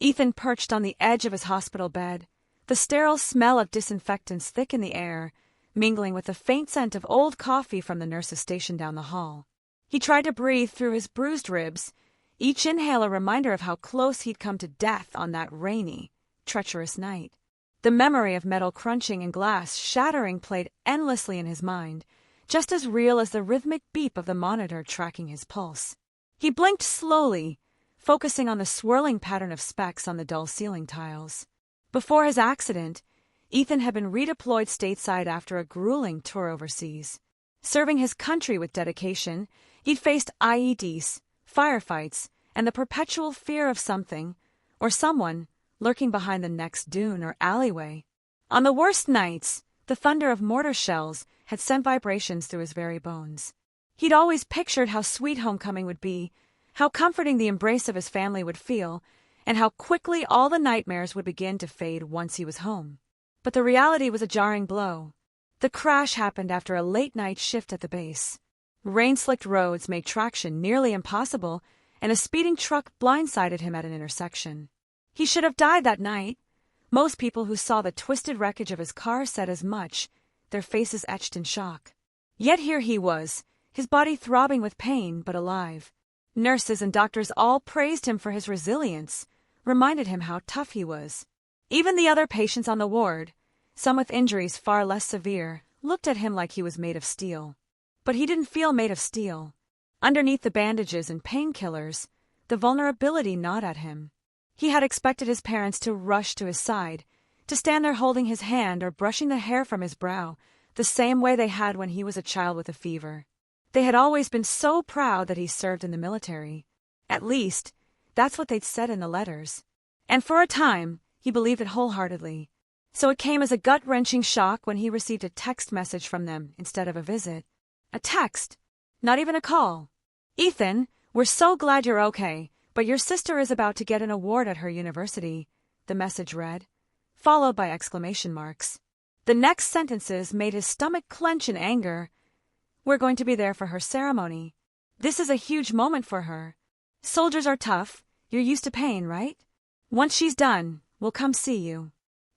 Ethan perched on the edge of his hospital bed, the sterile smell of disinfectants thick in the air, mingling with the faint scent of old coffee from the nurse's station down the hall. He tried to breathe through his bruised ribs, each inhale a reminder of how close he'd come to death on that rainy, treacherous night. The memory of metal crunching and glass shattering played endlessly in his mind, just as real as the rhythmic beep of the monitor tracking his pulse. He blinked slowly, focusing on the swirling pattern of specks on the dull ceiling tiles. Before his accident, Ethan had been redeployed stateside after a grueling tour overseas. Serving his country with dedication, he'd faced IEDs, firefights, and the perpetual fear of something, or someone, lurking behind the next dune or alleyway. On the worst nights, the thunder of mortar shells had sent vibrations through his very bones. He'd always pictured how sweet homecoming would be, how comforting the embrace of his family would feel, and how quickly all the nightmares would begin to fade once he was home. But the reality was a jarring blow. The crash happened after a late-night shift at the base. Rain-slicked roads made traction nearly impossible, and a speeding truck blindsided him at an intersection. He should have died that night. Most people who saw the twisted wreckage of his car said as much, their faces etched in shock. Yet here he was, his body throbbing with pain but alive. Nurses and doctors all praised him for his resilience, reminded him how tough he was. Even the other patients on the ward, some with injuries far less severe, looked at him like he was made of steel. But he didn't feel made of steel. Underneath the bandages and painkillers, the vulnerability gnawed at him. He had expected his parents to rush to his side, to stand there holding his hand or brushing the hair from his brow, the same way they had when he was a child with a fever. They had always been so proud that he served in the military. At least, that's what they'd said in the letters. And for a time, he believed it wholeheartedly. So it came as a gut-wrenching shock when he received a text message from them instead of a visit. A text, not even a call. "Ethan, we're so glad you're okay, but your sister is about to get an award at her university," the message read, followed by exclamation marks. The next sentences made his stomach clench in anger. "We're going to be there for her ceremony. This is a huge moment for her. Soldiers are tough. You're used to pain, right? Once she's done, we'll come see you.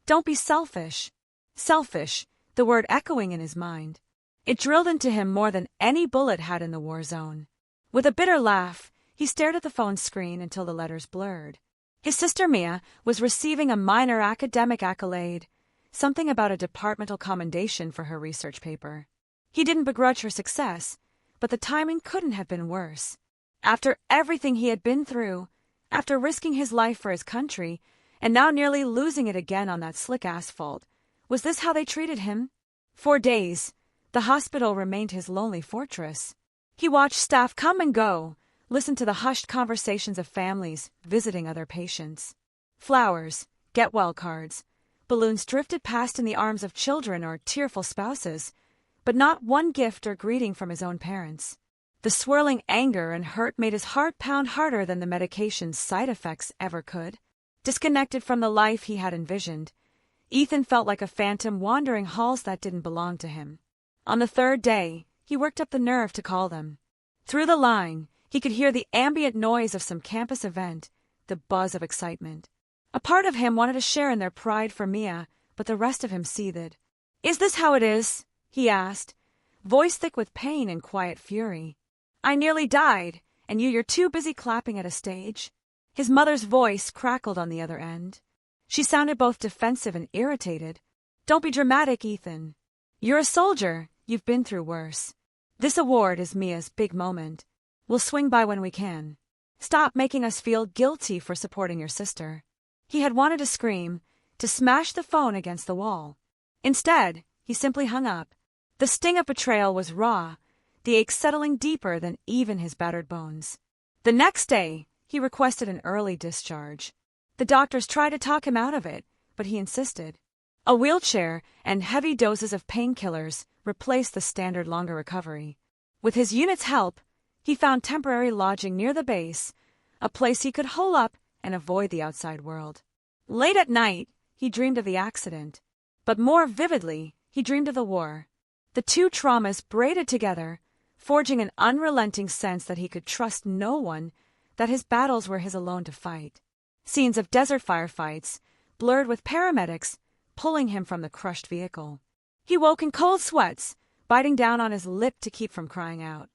Don't be selfish." Selfish, the word echoing in his mind. It drilled into him more than any bullet had in the war zone. With a bitter laugh, he stared at the phone screen until the letters blurred. His sister Mia was receiving a minor academic accolade, something about a departmental commendation for her research paper. He didn't begrudge her success, but the timing couldn't have been worse. After everything he had been through, after risking his life for his country, and now nearly losing it again on that slick asphalt, was this how they treated him? For days, the hospital remained his lonely fortress. He watched staff come and go, listened to the hushed conversations of families visiting other patients. Flowers, get-well cards, balloons drifted past in the arms of children or tearful spouses, but not one gift or greeting from his own parents. The swirling anger and hurt made his heart pound harder than the medication's side effects ever could. Disconnected from the life he had envisioned, Ethan felt like a phantom wandering halls that didn't belong to him. On the third day, he worked up the nerve to call them. Through the line, he could hear the ambient noise of some campus event, the buzz of excitement. A part of him wanted to share in their pride for Mia, but the rest of him seethed. "Is this how it is?" he asked, voice thick with pain and quiet fury. "I nearly died, and you're too busy clapping at a stage?" His mother's voice crackled on the other end. She sounded both defensive and irritated. "Don't be dramatic, Ethan. You're a soldier. You've been through worse. This award is Mia's big moment. We'll swing by when we can. Stop making us feel guilty for supporting your sister." He had wanted to scream, to smash the phone against the wall. Instead, he simply hung up. The sting of betrayal was raw, the ache settling deeper than even his battered bones. The next day, he requested an early discharge. The doctors tried to talk him out of it, but he insisted. A wheelchair and heavy doses of painkillers replaced the standard longer recovery. With his unit's help, he found temporary lodging near the base, a place he could hole up and avoid the outside world. Late at night, he dreamed of the accident. But more vividly, he dreamed of the war. The two traumas braided together, forging an unrelenting sense that he could trust no one, that his battles were his alone to fight. Scenes of desert firefights, blurred with paramedics, pulling him from the crushed vehicle. He woke in cold sweats, biting down on his lip to keep from crying out.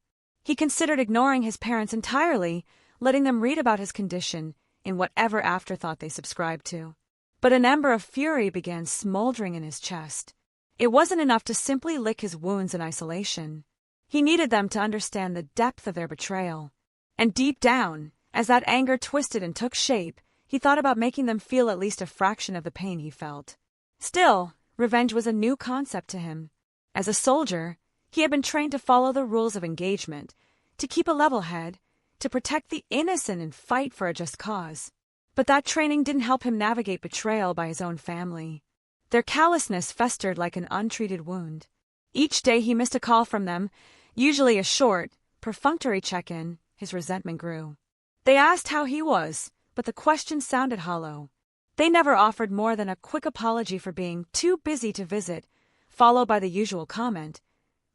He considered ignoring his parents entirely, letting them read about his condition in whatever afterthought they subscribed to. But an ember of fury began smoldering in his chest. It wasn't enough to simply lick his wounds in isolation. He needed them to understand the depth of their betrayal. And deep down, as that anger twisted and took shape, he thought about making them feel at least a fraction of the pain he felt. Still, revenge was a new concept to him. As a soldier, he had been trained to follow the rules of engagement, to keep a level head, to protect the innocent and fight for a just cause. But that training didn't help him navigate betrayal by his own family. Their callousness festered like an untreated wound. Each day he missed a call from them, usually a short, perfunctory check-in. His resentment grew. They asked how he was, but the question sounded hollow. They never offered more than a quick apology for being too busy to visit, followed by the usual comment,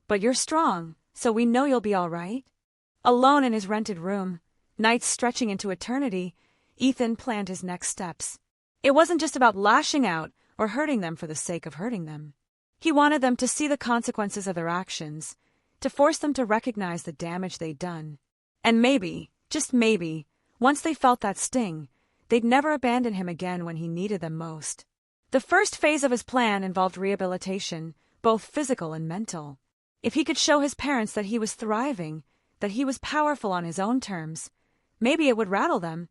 "But you're strong, so we know you'll be all right." Alone in his rented room, nights stretching into eternity, Ethan planned his next steps. It wasn't just about lashing out or hurting them for the sake of hurting them. He wanted them to see the consequences of their actions, to force them to recognize the damage they'd done. And maybe, just maybe, once they felt that sting, they'd never abandon him again when he needed them most. The first phase of his plan involved rehabilitation, both physical and mental. If he could show his parents that he was thriving, that he was powerful on his own terms, maybe it would rattle them,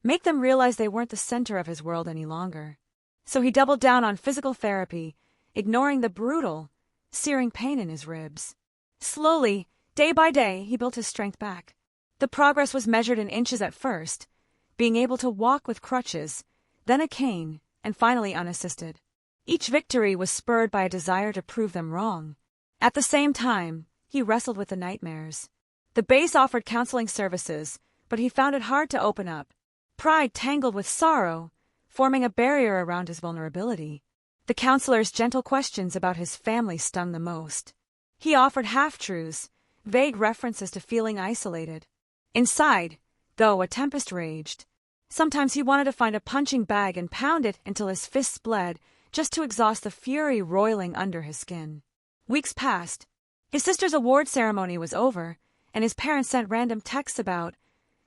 make them realize they weren't the center of his world any longer. So he doubled down on physical therapy, ignoring the brutal, searing pain in his ribs. Slowly, day by day, he built his strength back. The progress was measured in inches at first, being able to walk with crutches, then a cane, and finally unassisted. Each victory was spurred by a desire to prove them wrong. At the same time, he wrestled with the nightmares. The base offered counseling services, but he found it hard to open up. Pride tangled with sorrow, forming a barrier around his vulnerability. The counselor's gentle questions about his family stung the most. He offered half-truths, vague references to feeling isolated. Inside, though, a tempest raged. Sometimes he wanted to find a punching bag and pound it until his fists bled, just to exhaust the fury roiling under his skin. Weeks passed. His sister's award ceremony was over, and his parents sent random texts about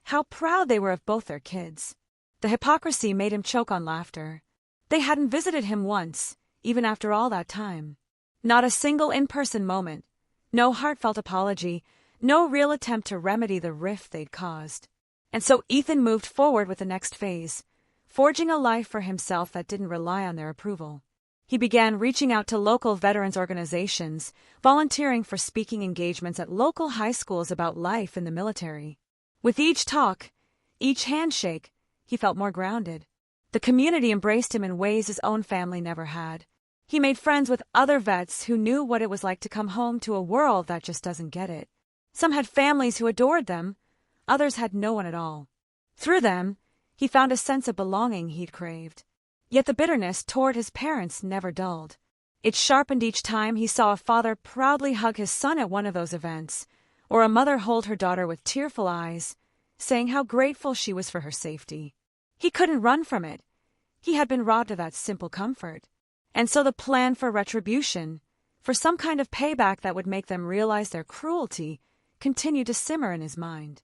how proud they were of both their kids. The hypocrisy made him choke on laughter. They hadn't visited him once, even after all that time. Not a single in-person moment, no heartfelt apology, no real attempt to remedy the rift they'd caused. And so Ethan moved forward with the next phase, forging a life for himself that didn't rely on their approval. He began reaching out to local veterans organizations, volunteering for speaking engagements at local high schools about life in the military. With each talk, each handshake, he felt more grounded. The community embraced him in ways his own family never had. He made friends with other vets who knew what it was like to come home to a world that just doesn't get it. Some had families who adored them, others had no one at all. Through them, he found a sense of belonging he'd craved. Yet the bitterness toward his parents never dulled. It sharpened each time he saw a father proudly hug his son at one of those events, or a mother hold her daughter with tearful eyes, saying how grateful she was for her safety. He couldn't run from it. He had been robbed of that simple comfort. And so the plan for retribution, for some kind of payback that would make them realize their cruelty, continued to simmer in his mind.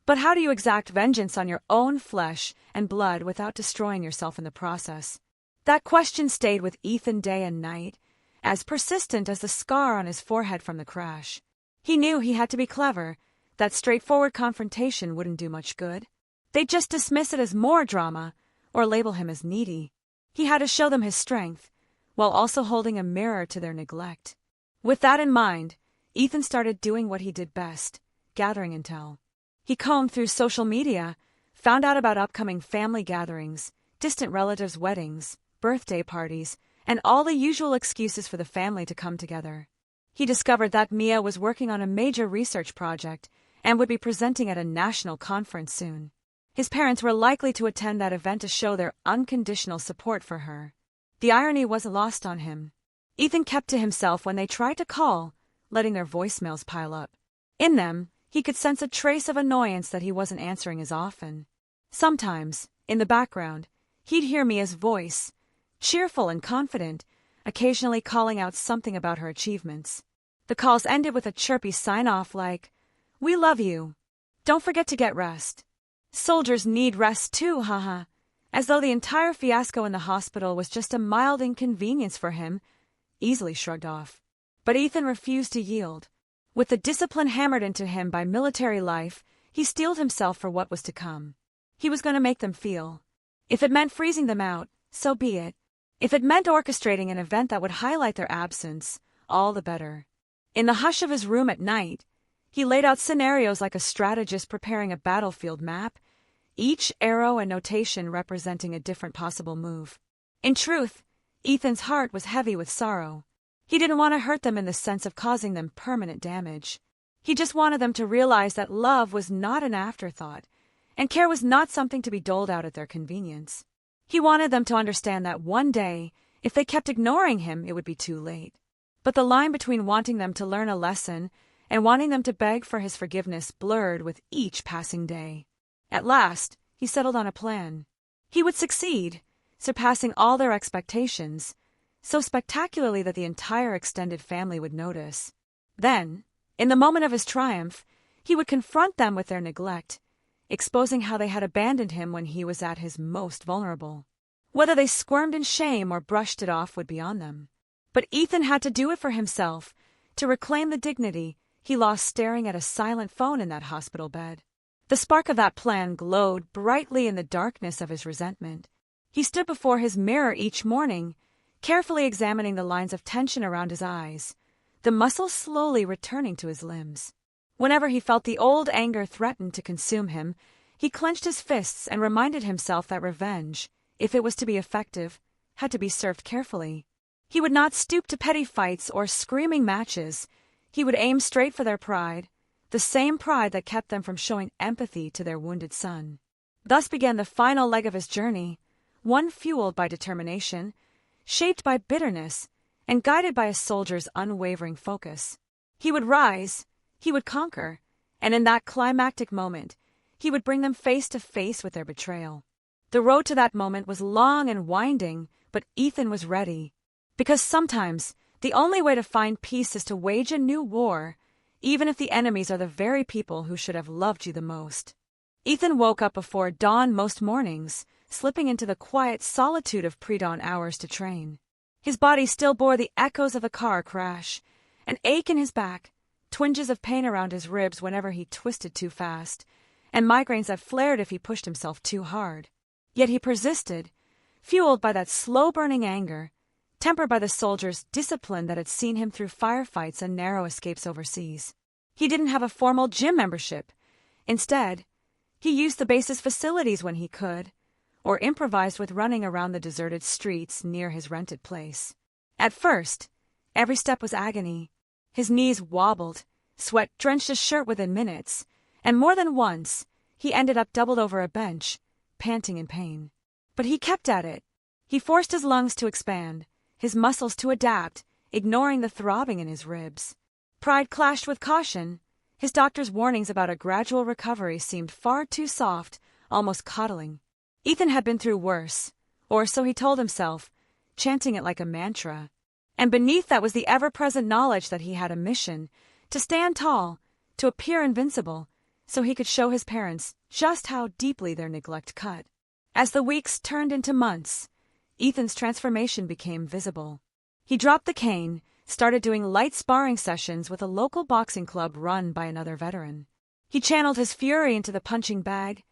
But how do you exact vengeance on your own flesh and blood without destroying yourself in the process? That question stayed with Ethan day and night, as persistent as the scar on his forehead from the crash. He knew he had to be clever, that straightforward confrontation wouldn't do much good. They'd just dismiss it as more drama, or label him as needy. He had to show them his strength, while also holding a mirror to their neglect. With that in mind, Ethan started doing what he did best, gathering intel. He combed through social media, found out about upcoming family gatherings, distant relatives' weddings, birthday parties, and all the usual excuses for the family to come together. He discovered that Mia was working on a major research project and would be presenting at a national conference soon. His parents were likely to attend that event to show their unconditional support for her. The irony wasn't lost on him. Ethan kept to himself when they tried to call, letting their voicemails pile up. In them, he could sense a trace of annoyance that he wasn't answering as often. Sometimes, in the background, he'd hear Mia's voice, cheerful and confident, occasionally calling out something about her achievements. The calls ended with a chirpy sign-off like, "We love you. Don't forget to get rest. Soldiers need rest too, haha," as though the entire fiasco in the hospital was just a mild inconvenience for him, easily shrugged off. But Ethan refused to yield. With the discipline hammered into him by military life, he steeled himself for what was to come. He was going to make them feel. If it meant freezing them out, so be it. If it meant orchestrating an event that would highlight their absence, all the better. In the hush of his room at night, he laid out scenarios like a strategist preparing a battlefield map, each arrow and notation representing a different possible move. In truth, Ethan's heart was heavy with sorrow. He didn't want to hurt them in the sense of causing them permanent damage. He just wanted them to realize that love was not an afterthought, and care was not something to be doled out at their convenience. He wanted them to understand that one day, if they kept ignoring him, it would be too late. But the line between wanting them to learn a lesson and wanting them to beg for his forgiveness blurred with each passing day. At last, he settled on a plan. He would succeed, surpassing all their expectations, so spectacularly that the entire extended family would notice. Then, in the moment of his triumph, he would confront them with their neglect, exposing how they had abandoned him when he was at his most vulnerable. Whether they squirmed in shame or brushed it off would be on them. But Ethan had to do it for himself, to reclaim the dignity he lost staring at a silent phone in that hospital bed. The spark of that plan glowed brightly in the darkness of his resentment. He stood before his mirror each morning, carefully examining the lines of tension around his eyes, the muscles slowly returning to his limbs. Whenever he felt the old anger threaten to consume him, he clenched his fists and reminded himself that revenge, if it was to be effective, had to be served carefully. He would not stoop to petty fights or screaming matches. He would aim straight for their pride, the same pride that kept them from showing empathy to their wounded son. Thus began the final leg of his journey, one fueled by determination, shaped by bitterness, and guided by a soldier's unwavering focus. He would rise, he would conquer, and in that climactic moment, he would bring them face to face with their betrayal. The road to that moment was long and winding, but Ethan was ready. Because sometimes, the only way to find peace is to wage a new war, even if the enemies are the very people who should have loved you the most. Ethan woke up before dawn most mornings, slipping into the quiet solitude of pre-dawn hours to train. His body still bore the echoes of a car crash, an ache in his back, twinges of pain around his ribs whenever he twisted too fast, and migraines that flared if he pushed himself too hard. Yet he persisted, fueled by that slow-burning anger, tempered by the soldier's discipline that had seen him through firefights and narrow escapes overseas. He didn't have a formal gym membership. Instead, he used the base's facilities when he could, or improvised with running around the deserted streets near his rented place. At first, every step was agony. His knees wobbled, sweat drenched his shirt within minutes, and more than once, he ended up doubled over a bench, panting in pain. But he kept at it. He forced his lungs to expand, his muscles to adapt, ignoring the throbbing in his ribs. Pride clashed with caution. His doctor's warnings about a gradual recovery seemed far too soft, almost coddling. Ethan had been through worse, or so he told himself, chanting it like a mantra. And beneath that was the ever-present knowledge that he had a mission, to stand tall, to appear invincible, so he could show his parents just how deeply their neglect cut. As the weeks turned into months, Ethan's transformation became visible. He dropped the cane, started doing light sparring sessions with a local boxing club run by another veteran. He channeled his fury into the punching bag,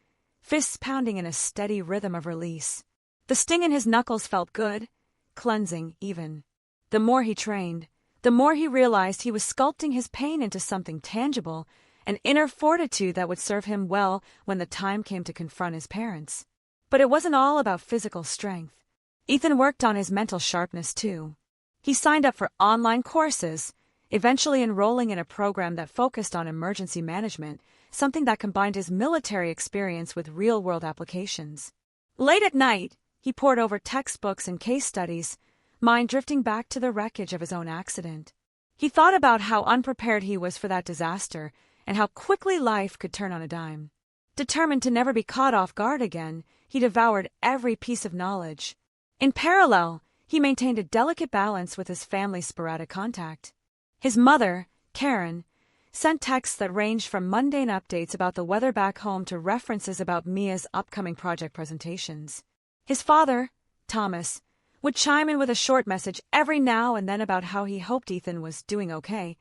fists pounding in a steady rhythm of release. The sting in his knuckles felt good, cleansing even. The more he trained, the more he realized he was sculpting his pain into something tangible, an inner fortitude that would serve him well when the time came to confront his parents. But it wasn't all about physical strength. Ethan worked on his mental sharpness too. He signed up for online courses, eventually enrolling in a program that focused on emergency management, something that combined his military experience with real-world applications. Late at night, he pored over textbooks and case studies, mind drifting back to the wreckage of his own accident. He thought about how unprepared he was for that disaster and how quickly life could turn on a dime. Determined to never be caught off guard again, he devoured every piece of knowledge. In parallel, he maintained a delicate balance with his family's sporadic contact. His mother, Karen, sent texts that ranged from mundane updates about the weather back home to references about Mia's upcoming project presentations. His father, Thomas, would chime in with a short message every now and then about how he hoped Ethan was doing okay,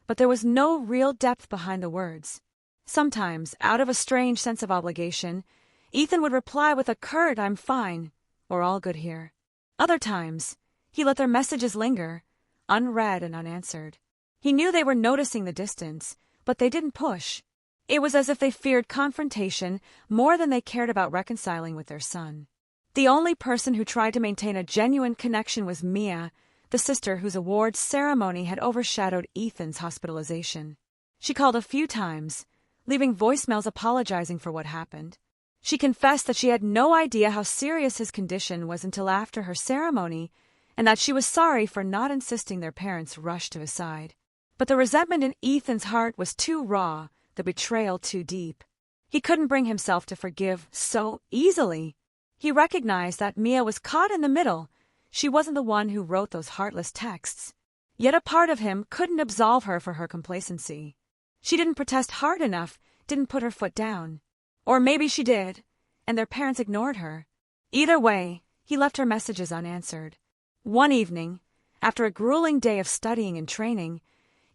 but there was no real depth behind the words. Sometimes, out of a strange sense of obligation, Ethan would reply with a curt "I'm fine," or "all good here." Other times, he let their messages linger, unread and unanswered. He knew they were noticing the distance, but they didn't push. It was as if they feared confrontation more than they cared about reconciling with their son. The only person who tried to maintain a genuine connection was Mia, the sister whose awards ceremony had overshadowed Ethan's hospitalization. She called a few times, leaving voicemails apologizing for what happened. She confessed that she had no idea how serious his condition was until after her ceremony, and that she was sorry for not insisting their parents rush to his side. But the resentment in Ethan's heart was too raw, the betrayal too deep. He couldn't bring himself to forgive so easily. He recognized that Mia was caught in the middle. She wasn't the one who wrote those heartless texts. Yet a part of him couldn't absolve her for her complacency. She didn't protest hard enough, didn't put her foot down. Or maybe she did, and their parents ignored her. Either way, he left her messages unanswered. One evening, after a grueling day of studying and training,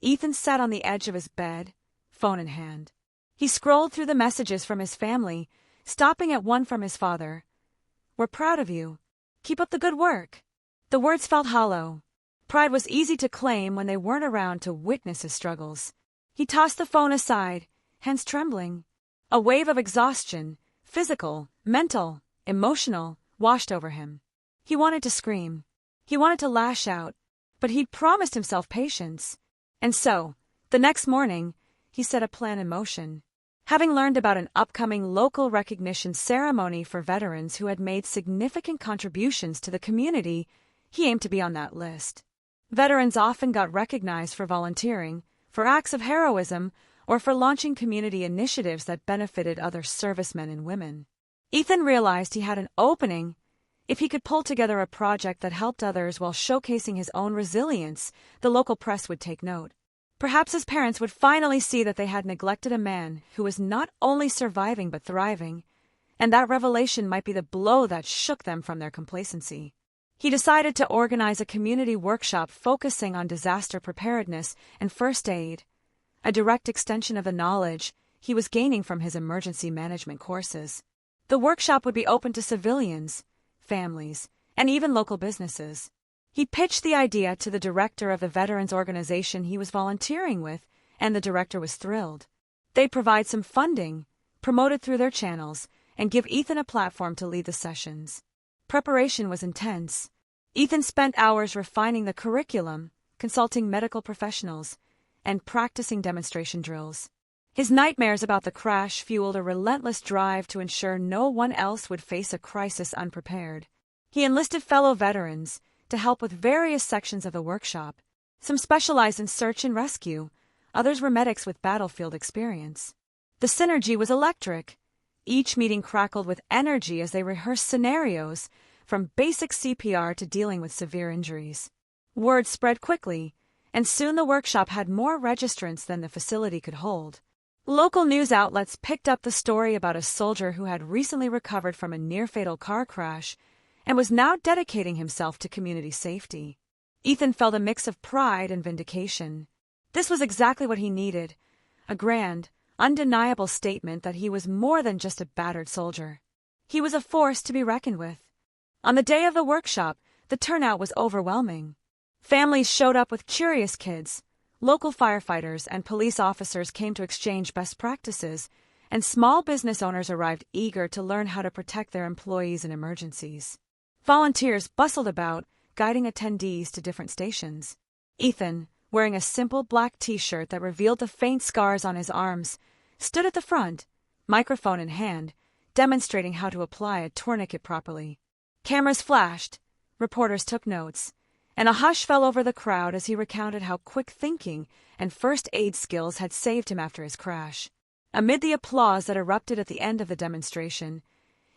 Ethan sat on the edge of his bed, phone in hand. He scrolled through the messages from his family, stopping at one from his father. "We're proud of you. Keep up the good work." The words felt hollow. Pride was easy to claim when they weren't around to witness his struggles. He tossed the phone aside, hands trembling. A wave of exhaustion, physical, mental, emotional, washed over him. He wanted to scream. He wanted to lash out, but he'd promised himself patience. And so, the next morning, he set a plan in motion. Having learned about an upcoming local recognition ceremony for veterans who had made significant contributions to the community, he aimed to be on that list. Veterans often got recognized for volunteering, for acts of heroism, or for launching community initiatives that benefited other servicemen and women. Ethan realized he had an opening. If he could pull together a project that helped others while showcasing his own resilience, the local press would take note. Perhaps his parents would finally see that they had neglected a man who was not only surviving but thriving, and that revelation might be the blow that shook them from their complacency. He decided to organize a community workshop focusing on disaster preparedness and first aid, a direct extension of the knowledge he was gaining from his emergency management courses. The workshop would be open to civilians, families, and even local businesses. He pitched the idea to the director of the veterans organization he was volunteering with, and the director was thrilled. They'd provide some funding, promote it through their channels, and give Ethan a platform to lead the sessions. Preparation was intense. Ethan spent hours refining the curriculum, consulting medical professionals, and practicing demonstration drills. His nightmares about the crash fueled a relentless drive to ensure no one else would face a crisis unprepared. He enlisted fellow veterans to help with various sections of the workshop. Some specialized in search and rescue, others were medics with battlefield experience. The synergy was electric. Each meeting crackled with energy as they rehearsed scenarios, from basic CPR to dealing with severe injuries. Word spread quickly, and soon the workshop had more registrants than the facility could hold. Local news outlets picked up the story about a soldier who had recently recovered from a near-fatal car crash and was now dedicating himself to community safety. Ethan felt a mix of pride and vindication. This was exactly what he needed, a grand, undeniable statement that he was more than just a battered soldier. He was a force to be reckoned with. On the day of the workshop, the turnout was overwhelming. Families showed up with curious kids. Local firefighters and police officers came to exchange best practices, and small business owners arrived eager to learn how to protect their employees in emergencies. Volunteers bustled about, guiding attendees to different stations. Ethan, wearing a simple black t-shirt that revealed the faint scars on his arms, stood at the front, microphone in hand, demonstrating how to apply a tourniquet properly. Cameras flashed, reporters took notes, and a hush fell over the crowd as he recounted how quick thinking and first aid skills had saved him after his crash. Amid the applause that erupted at the end of the demonstration,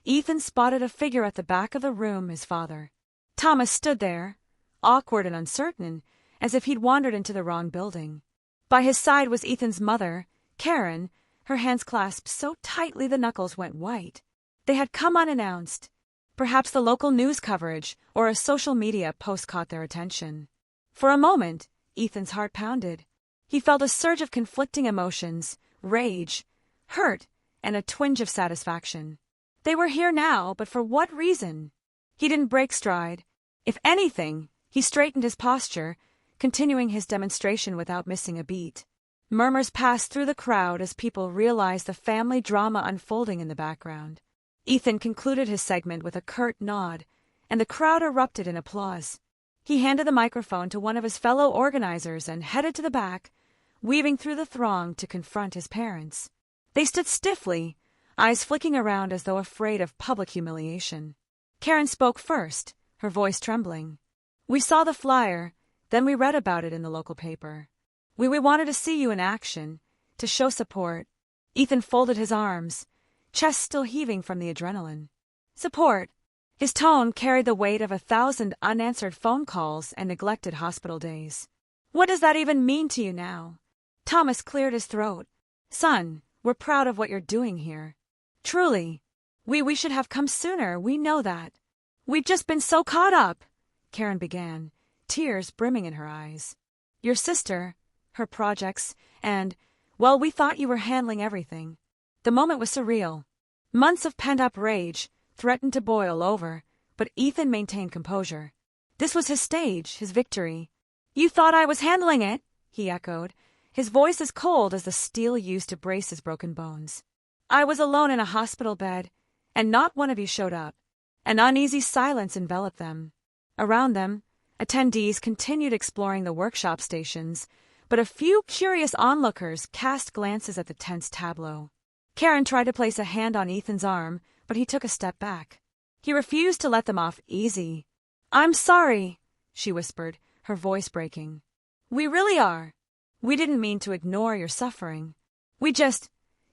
Ethan spotted a figure at the back of the room, his father. Thomas stood there, awkward and uncertain, as if he'd wandered into the wrong building. By his side was Ethan's mother, Karen, her hands clasped so tightly the knuckles went white. They had come unannounced. Perhaps the local news coverage or a social media post caught their attention. For a moment, Ethan's heart pounded. He felt a surge of conflicting emotions, rage, hurt, and a twinge of satisfaction. They were here now, but for what reason? He didn't break stride. If anything, he straightened his posture, continuing his demonstration without missing a beat. Murmurs passed through the crowd as people realized the family drama unfolding in the background. Ethan concluded his segment with a curt nod, and the crowd erupted in applause. He handed the microphone to one of his fellow organizers and headed to the back, weaving through the throng to confront his parents. They stood stiffly, eyes flicking around as though afraid of public humiliation. Karen spoke first, her voice trembling. "We saw the flyer, then we read about it in the local paper. We wanted to see you in action, to show support." Ethan folded his arms, chest still heaving from the adrenaline. Support. His tone carried the weight of 1,000 unanswered phone calls and neglected hospital days. "What does that even mean to you now?" Thomas cleared his throat. "Son, we're proud of what you're doing here. Truly. We should have come sooner, we know that. We've just been so caught up," Karen began, tears brimming in her eyes. "Your sister, her projects, and, well, we thought you were handling everything." The moment was surreal. Months of pent-up rage threatened to boil over, but Ethan maintained composure. This was his stage, his victory. "You thought I was handling it?" he echoed, his voice as cold as the steel used to brace his broken bones. "I was alone in a hospital bed, and not one of you showed up." An uneasy silence enveloped them. Around them, attendees continued exploring the workshop stations, but a few curious onlookers cast glances at the tense tableau. Karen tried to place a hand on Ethan's arm, but he took a step back. He refused to let them off easy. "I'm sorry," she whispered, her voice breaking. "We really are. We didn't mean to ignore your suffering.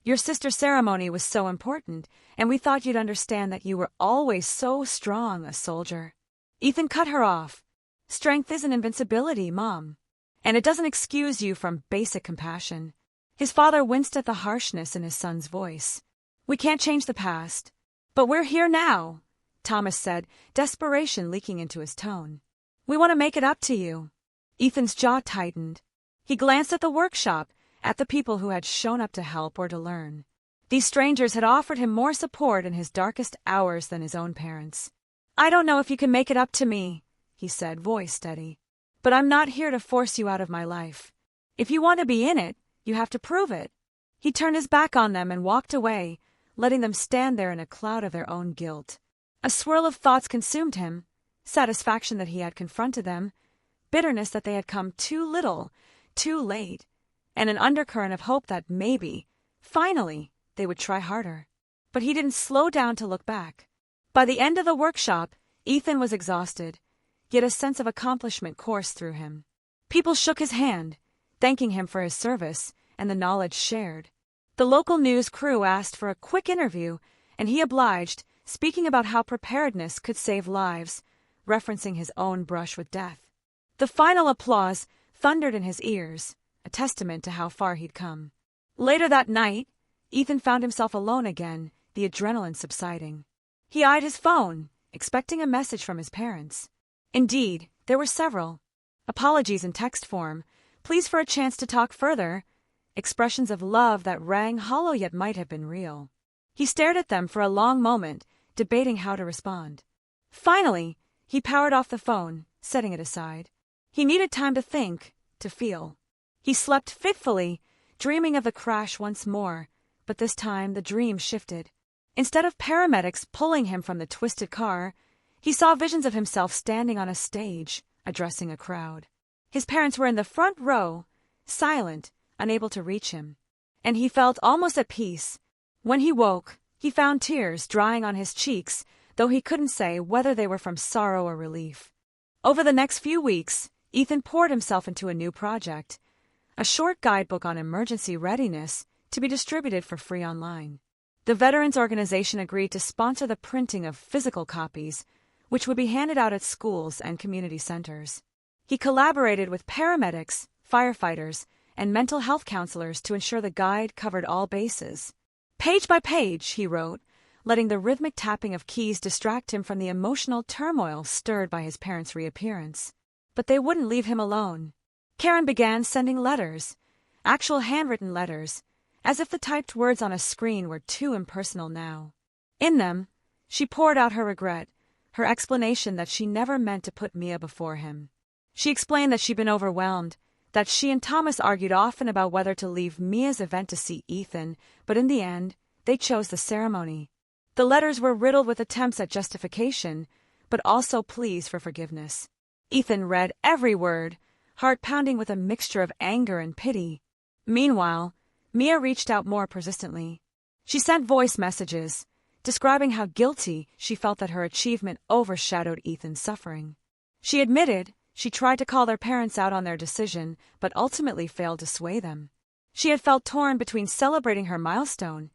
Your sister's ceremony was so important, and we thought you'd understand that you were always so strong, a soldier." Ethan cut her off. "Strength isn't invincibility, Mom. And it doesn't excuse you from basic compassion." His father winced at the harshness in his son's voice. "We can't change the past. But we're here now," Thomas said, desperation leaking into his tone. "We want to make it up to you." Ethan's jaw tightened. He glanced at the workshop, at the people who had shown up to help or to learn. These strangers had offered him more support in his darkest hours than his own parents. "I don't know if you can make it up to me," he said, voice steady. "But I'm not here to force you out of my life. If you want to be in it, you have to prove it." He turned his back on them and walked away, letting them stand there in a cloud of their own guilt. A swirl of thoughts consumed him, satisfaction that he had confronted them, bitterness that they had come too little, too late, and an undercurrent of hope that maybe, finally, they would try harder. But he didn't slow down to look back. By the end of the workshop, Ethan was exhausted, yet a sense of accomplishment coursed through him. People shook his hand, thanking him for his service and the knowledge shared. The local news crew asked for a quick interview, and he obliged, speaking about how preparedness could save lives, referencing his own brush with death. The final applause thundered in his ears, a testament to how far he'd come. Later that night, Ethan found himself alone again, the adrenaline subsiding. He eyed his phone, expecting a message from his parents. Indeed, there were several. Apologies in text form, pleas for a chance to talk further, expressions of love that rang hollow yet might have been real. He stared at them for a long moment, debating how to respond. Finally, he powered off the phone, setting it aside. He needed time to think, to feel. He slept fitfully, dreaming of the crash once more, but this time the dream shifted. Instead of paramedics pulling him from the twisted car, he saw visions of himself standing on a stage, addressing a crowd. His parents were in the front row, silent, unable to reach him, and he felt almost at peace. When he woke, he found tears drying on his cheeks, though he couldn't say whether they were from sorrow or relief. Over the next few weeks, Ethan poured himself into a new project, a short guidebook on emergency readiness to be distributed for free online. The Veterans Organization agreed to sponsor the printing of physical copies, which would be handed out at schools and community centers. He collaborated with paramedics, firefighters, and mental health counselors to ensure the guide covered all bases. Page by page, he wrote, letting the rhythmic tapping of keys distract him from the emotional turmoil stirred by his parents' reappearance. But they wouldn't leave him alone. Karen began sending letters, actual handwritten letters, as if the typed words on a screen were too impersonal now. In them, she poured out her regret, her explanation that she never meant to put Mia before him. She explained that she'd been overwhelmed, that she and Thomas argued often about whether to leave Mia's event to see Ethan, but in the end, they chose the ceremony. The letters were riddled with attempts at justification, but also pleas for forgiveness. Ethan read every word, heart pounding with a mixture of anger and pity. Meanwhile, Mia reached out more persistently. She sent voice messages, describing how guilty she felt that her achievement overshadowed Ethan's suffering. She admitted she tried to call their parents out on their decision, but ultimately failed to sway them. She had felt torn between celebrating her milestone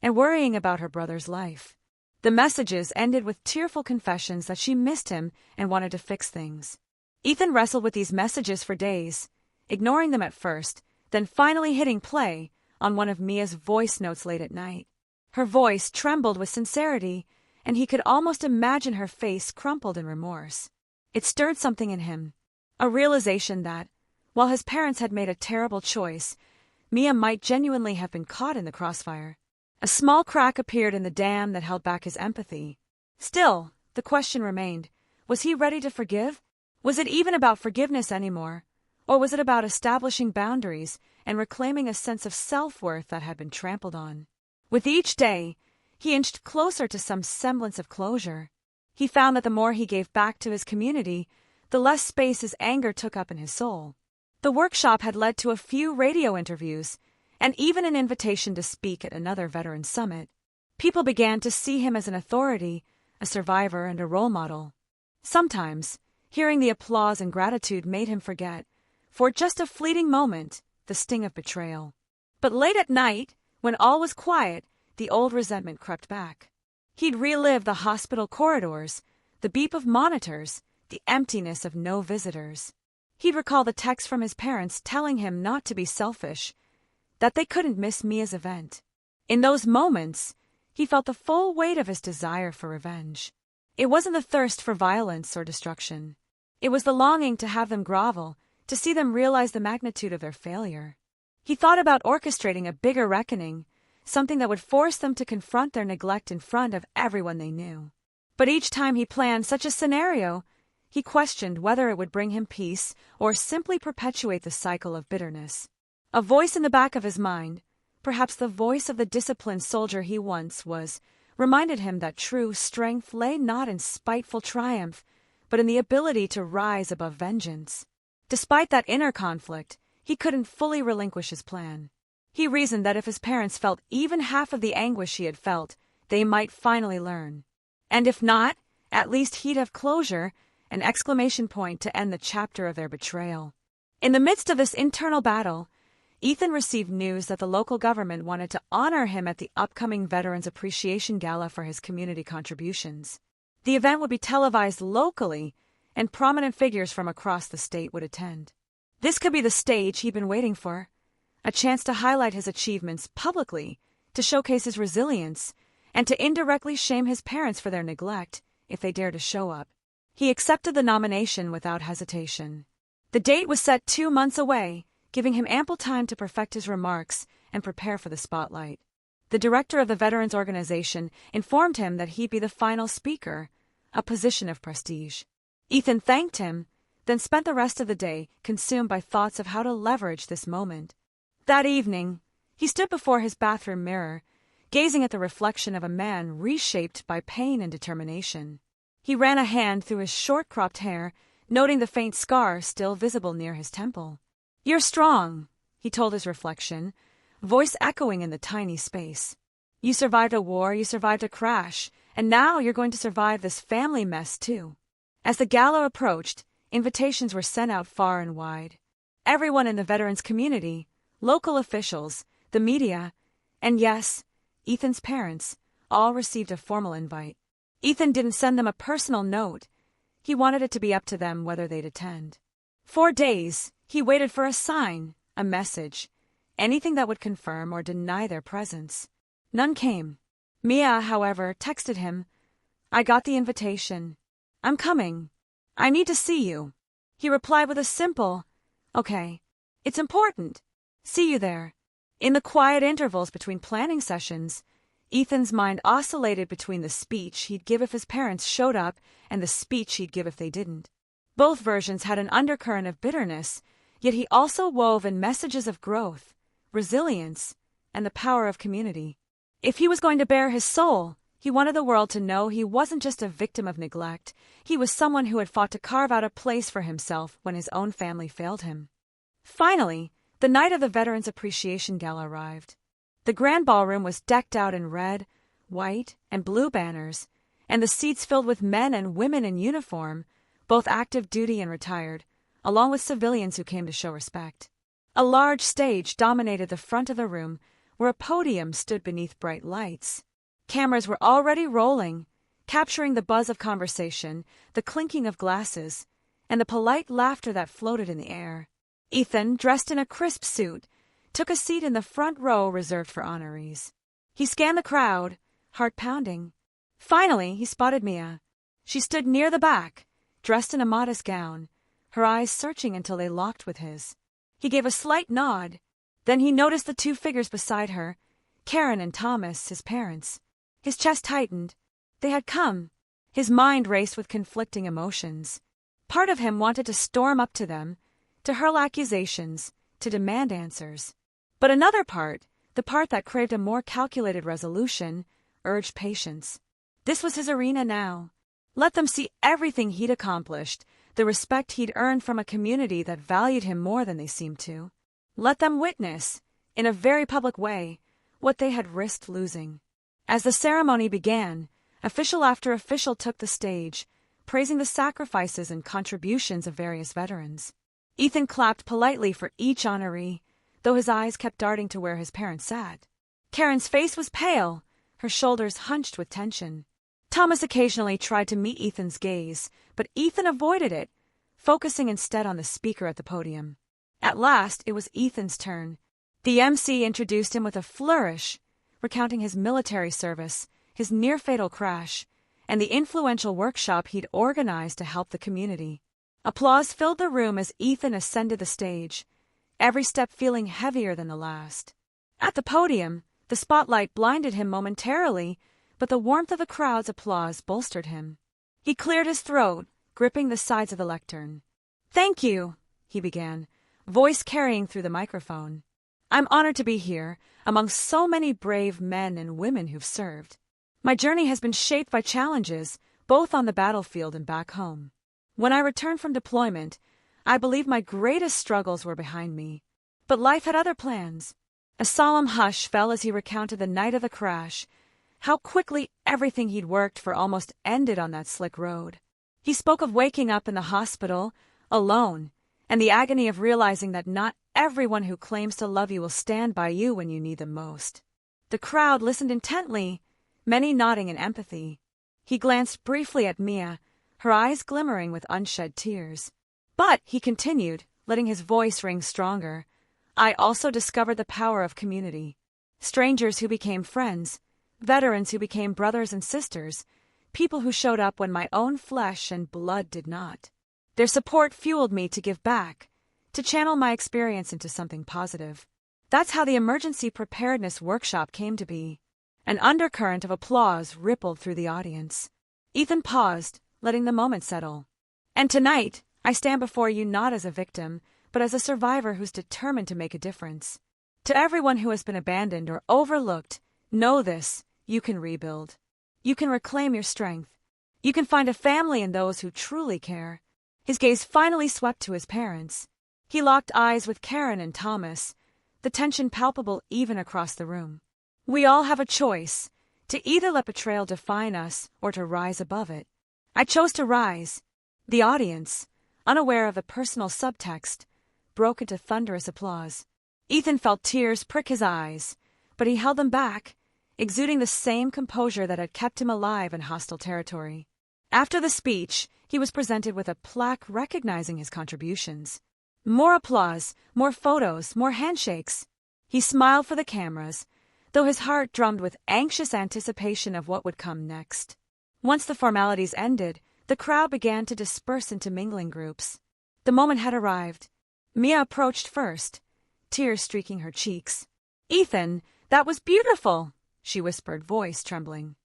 and worrying about her brother's life. The messages ended with tearful confessions that she missed him and wanted to fix things. Ethan wrestled with these messages for days, ignoring them at first, then finally hitting play on one of Mia's voice notes late at night. Her voice trembled with sincerity, and he could almost imagine her face crumpled in remorse. It stirred something in him, a realization that, while his parents had made a terrible choice, Mia might genuinely have been caught in the crossfire. A small crack appeared in the dam that held back his empathy. Still, the question remained, was he ready to forgive? Was it even about forgiveness anymore? Or was it about establishing boundaries and reclaiming a sense of self-worth that had been trampled on? With each day, he inched closer to some semblance of closure. He found that the more he gave back to his community, the less space his anger took up in his soul. The workshop had led to a few radio interviews, and even an invitation to speak at another veteran summit. People began to see him as an authority, a survivor, and a role model. Sometimes, hearing the applause and gratitude made him forget, for just a fleeting moment, the sting of betrayal. But late at night, when all was quiet, the old resentment crept back. He'd relive the hospital corridors, the beep of monitors, the emptiness of no visitors. He'd recall the text from his parents telling him not to be selfish, that they couldn't miss Mia's event. In those moments, he felt the full weight of his desire for revenge. It wasn't the thirst for violence or destruction. It was the longing to have them grovel, to see them realize the magnitude of their failure. He thought about orchestrating a bigger reckoning, something that would force them to confront their neglect in front of everyone they knew. But each time he planned such a scenario, he questioned whether it would bring him peace or simply perpetuate the cycle of bitterness. A voice in the back of his mind, perhaps the voice of the disciplined soldier he once was, reminded him that true strength lay not in spiteful triumph, but in the ability to rise above vengeance. Despite that inner conflict, he couldn't fully relinquish his plan. He reasoned that if his parents felt even half of the anguish he had felt, they might finally learn. And if not, at least he'd have closure, an exclamation point to end the chapter of their betrayal. In the midst of this internal battle, Ethan received news that the local government wanted to honor him at the upcoming Veterans Appreciation Gala for his community contributions. The event would be televised locally, and prominent figures from across the state would attend. This could be the stage he'd been waiting for, a chance to highlight his achievements publicly, to showcase his resilience, and to indirectly shame his parents for their neglect if they dared to show up. He accepted the nomination without hesitation. The date was set 2 months away, giving him ample time to perfect his remarks and prepare for the spotlight. The director of the Veterans Organization informed him that he'd be the final speaker, a position of prestige. Ethan thanked him, then spent the rest of the day consumed by thoughts of how to leverage this moment. That evening, he stood before his bathroom mirror, gazing at the reflection of a man reshaped by pain and determination. He ran a hand through his short-cropped hair, noting the faint scar still visible near his temple. "You're strong," he told his reflection, voice echoing in the tiny space. "You survived a war, you survived a crash, and now you're going to survive this family mess too." As the gala approached, invitations were sent out far and wide. Everyone in the veterans community, local officials, the media, And yes, Ethan's parents all received a formal invite. Ethan didn't send them a personal note. He wanted it to be up to them whether they'd attend. 4 days, he waited for a sign, a message, anything that would confirm or deny their presence. None came. Mia, however, texted him, "I got the invitation. I'm coming. I need to see you." He replied with a simple, "Okay. It's important. See you there." In the quiet intervals between planning sessions, Ethan's mind oscillated between the speech he'd give if his parents showed up and the speech he'd give if they didn't. Both versions had an undercurrent of bitterness, yet he also wove in messages of growth, resilience, and the power of community. If he was going to bare his soul, he wanted the world to know he wasn't just a victim of neglect, he was someone who had fought to carve out a place for himself when his own family failed him. Finally, the night of the Veterans Appreciation Gala arrived. The grand ballroom was decked out in red, white, and blue banners, and the seats filled with men and women in uniform, both active duty and retired, along with civilians who came to show respect. A large stage dominated the front of the room, where a podium stood beneath bright lights. Cameras were already rolling, capturing the buzz of conversation, the clinking of glasses, and the polite laughter that floated in the air. Ethan, dressed in a crisp suit, took a seat in the front row reserved for honorees. He scanned the crowd, heart pounding. Finally, he spotted Mia. She stood near the back, dressed in a modest gown, her eyes searching until they locked with his. He gave a slight nod. Then he noticed the 2 figures beside her, Karen and Thomas, his parents. His chest tightened. They had come. His mind raced with conflicting emotions. Part of him wanted to storm up to them, to hurl accusations, to demand answers. But another part, the part that craved a more calculated resolution, urged patience. This was his arena now. Let them see everything he'd accomplished, the respect he'd earned from a community that valued him more than they seemed to. Let them witness, in a very public way, what they had risked losing. As the ceremony began, official after official took the stage, praising the sacrifices and contributions of various veterans. Ethan clapped politely for each honoree, though his eyes kept darting to where his parents sat. Karen's face was pale, her shoulders hunched with tension. Thomas occasionally tried to meet Ethan's gaze, but Ethan avoided it, focusing instead on the speaker at the podium. At last, it was Ethan's turn. The MC introduced him with a flourish, recounting his military service, his near-fatal crash, and the influential workshop he'd organized to help the community. Applause filled the room as Ethan ascended the stage, every step feeling heavier than the last. At the podium, the spotlight blinded him momentarily, but the warmth of the crowd's applause bolstered him. He cleared his throat, gripping the sides of the lectern. "Thank you," he began, voice carrying through the microphone. "I'm honored to be here, among so many brave men and women who've served. My journey has been shaped by challenges, both on the battlefield and back home. When I returned from deployment, I believe my greatest struggles were behind me. But life had other plans." A solemn hush fell as he recounted the night of the crash, how quickly everything he'd worked for almost ended on that slick road. He spoke of waking up in the hospital, alone, and the agony of realizing that not everyone who claims to love you will stand by you when you need them most. The crowd listened intently, many nodding in empathy. He glanced briefly at Mia, her eyes glimmering with unshed tears. "But," he continued, letting his voice ring stronger, "I also discovered the power of community. Strangers who became friends, veterans who became brothers and sisters, people who showed up when my own flesh and blood did not. Their support fueled me to give back, to channel my experience into something positive. That's how the emergency preparedness workshop came to be." An undercurrent of applause rippled through the audience. Ethan paused, letting the moment settle. "And tonight, I stand before you not as a victim, but as a survivor who's determined to make a difference. To everyone who has been abandoned or overlooked, know this: you can rebuild. You can reclaim your strength. You can find a family in those who truly care." His gaze finally swept to his parents. He locked eyes with Karen and Thomas, the tension palpable even across the room. "We all have a choice, to either let betrayal define us or to rise above it. I chose to rise." The audience, unaware of the personal subtext, broke into thunderous applause. Ethan felt tears prick his eyes, but he held them back, exuding the same composure that had kept him alive in hostile territory. After the speech, he was presented with a plaque recognizing his contributions. More applause, more photos, more handshakes. He smiled for the cameras, though his heart drummed with anxious anticipation of what would come next. Once the formalities ended, the crowd began to disperse into mingling groups. The moment had arrived. Mia approached first, tears streaking her cheeks. "Ethan, that was beautiful," she whispered, voice trembling.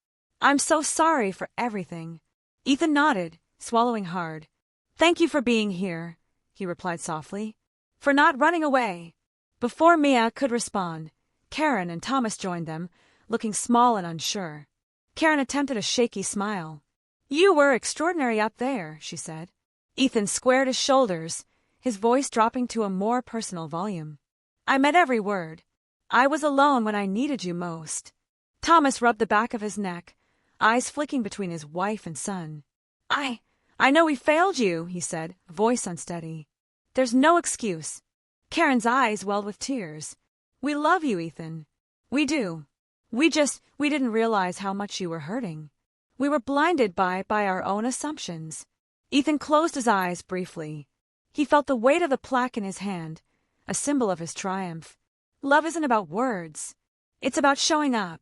"I'm so sorry for everything." Ethan nodded, swallowing hard. "Thank you for being here," he replied softly. "For not running away." Before Mia could respond, Karen and Thomas joined them, looking small and unsure. Karen attempted a shaky smile. "You were extraordinary up there," she said. Ethan squared his shoulders, his voice dropping to a more personal volume. "I meant every word. I was alone when I needed you most." Thomas rubbed the back of his neck, eyes flicking between his wife and son. I know we failed you," he said, voice unsteady. "There's no excuse." Karen's eyes welled with tears. "We love you, Ethan. We do. We didn't realize how much you were hurting. We were blinded by our own assumptions." Ethan closed his eyes briefly. He felt the weight of the plaque in his hand, a symbol of his triumph. Love isn't about words. It's about showing up.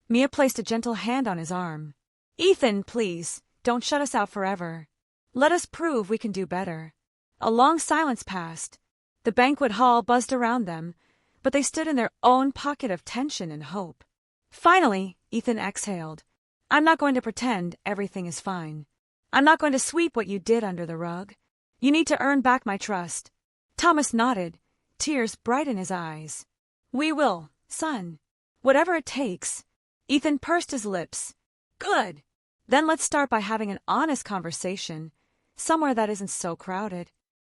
Mia placed a gentle hand on his arm. "Ethan, please, don't shut us out forever. Let us prove we can do better." A long silence passed. The banquet hall buzzed around them, but they stood in their own pocket of tension and hope. Finally, Ethan exhaled. "I'm not going to pretend everything is fine. I'm not going to sweep what you did under the rug. You need to earn back my trust." Thomas nodded, tears bright in his eyes. "We will, son. Whatever it takes." Ethan pursed his lips. "Good. Then let's start by having an honest conversation, somewhere that isn't so crowded."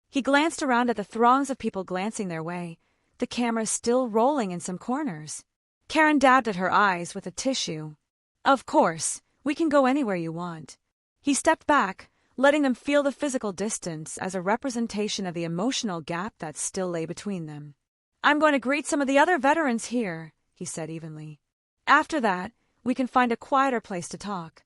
He glanced around at the throngs of people glancing their way, the cameras still rolling in some corners. Karen dabbed at her eyes with a tissue. "Of course, we can go anywhere you want." He stepped back, letting them feel the physical distance as a representation of the emotional gap that still lay between them. "I'm going to greet some of the other veterans here," he said evenly. "After that, we can find a quieter place to talk."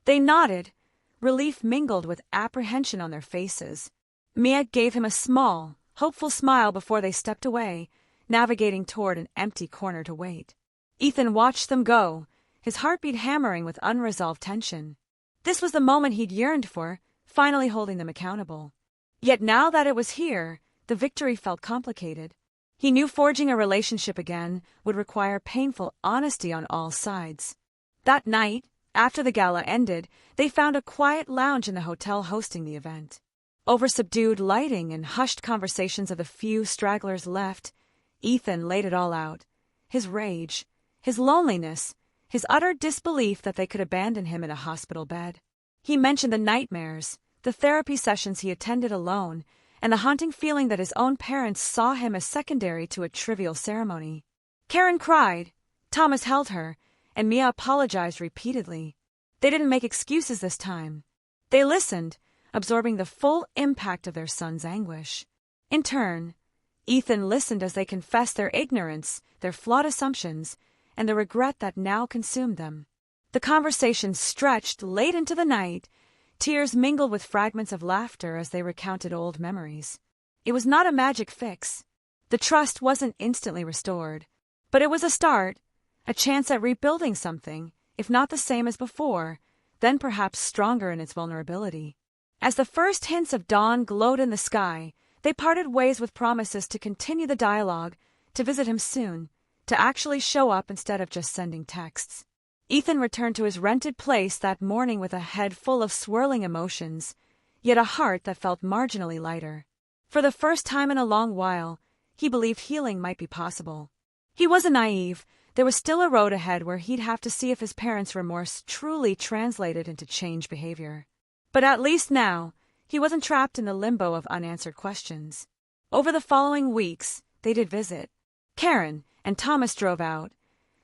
They nodded, relief mingled with apprehension on their faces. Mia gave him a small, hopeful smile before they stepped away, navigating toward an empty corner to wait. Ethan watched them go, his heartbeat hammering with unresolved tension. This was the moment he'd yearned for, finally holding them accountable. Yet now that it was here, the victory felt complicated. He knew forging a relationship again would require painful honesty on all sides. That night, after the gala ended, they found a quiet lounge in the hotel hosting the event. Over subdued lighting and hushed conversations of the few stragglers left, Ethan laid it all out. His rage, his loneliness, his utter disbelief that they could abandon him in a hospital bed. He mentioned the nightmares, the therapy sessions he attended alone, and the haunting feeling that his own parents saw him as secondary to a trivial ceremony. Karen cried, Thomas held her, and Mia apologized repeatedly. They didn't make excuses this time. They listened, absorbing the full impact of their son's anguish. In turn, Ethan listened as they confessed their ignorance, their flawed assumptions, and the regret that now consumed them. The conversation stretched late into the night, tears mingled with fragments of laughter as they recounted old memories. It was not a magic fix. The trust wasn't instantly restored, but it was a start, a chance at rebuilding something, if not the same as before, then perhaps stronger in its vulnerability. As the first hints of dawn glowed in the sky, they parted ways with promises to continue the dialogue, to visit him soon, to actually show up instead of just sending texts. Ethan returned to his rented place that morning with a head full of swirling emotions, yet a heart that felt marginally lighter. For the first time in a long while, he believed healing might be possible. He wasn't naive. There was still a road ahead where he'd have to see if his parents' remorse truly translated into changed behavior. But at least now, he wasn't trapped in the limbo of unanswered questions. Over the following weeks, they did visit. Karen and Thomas drove out,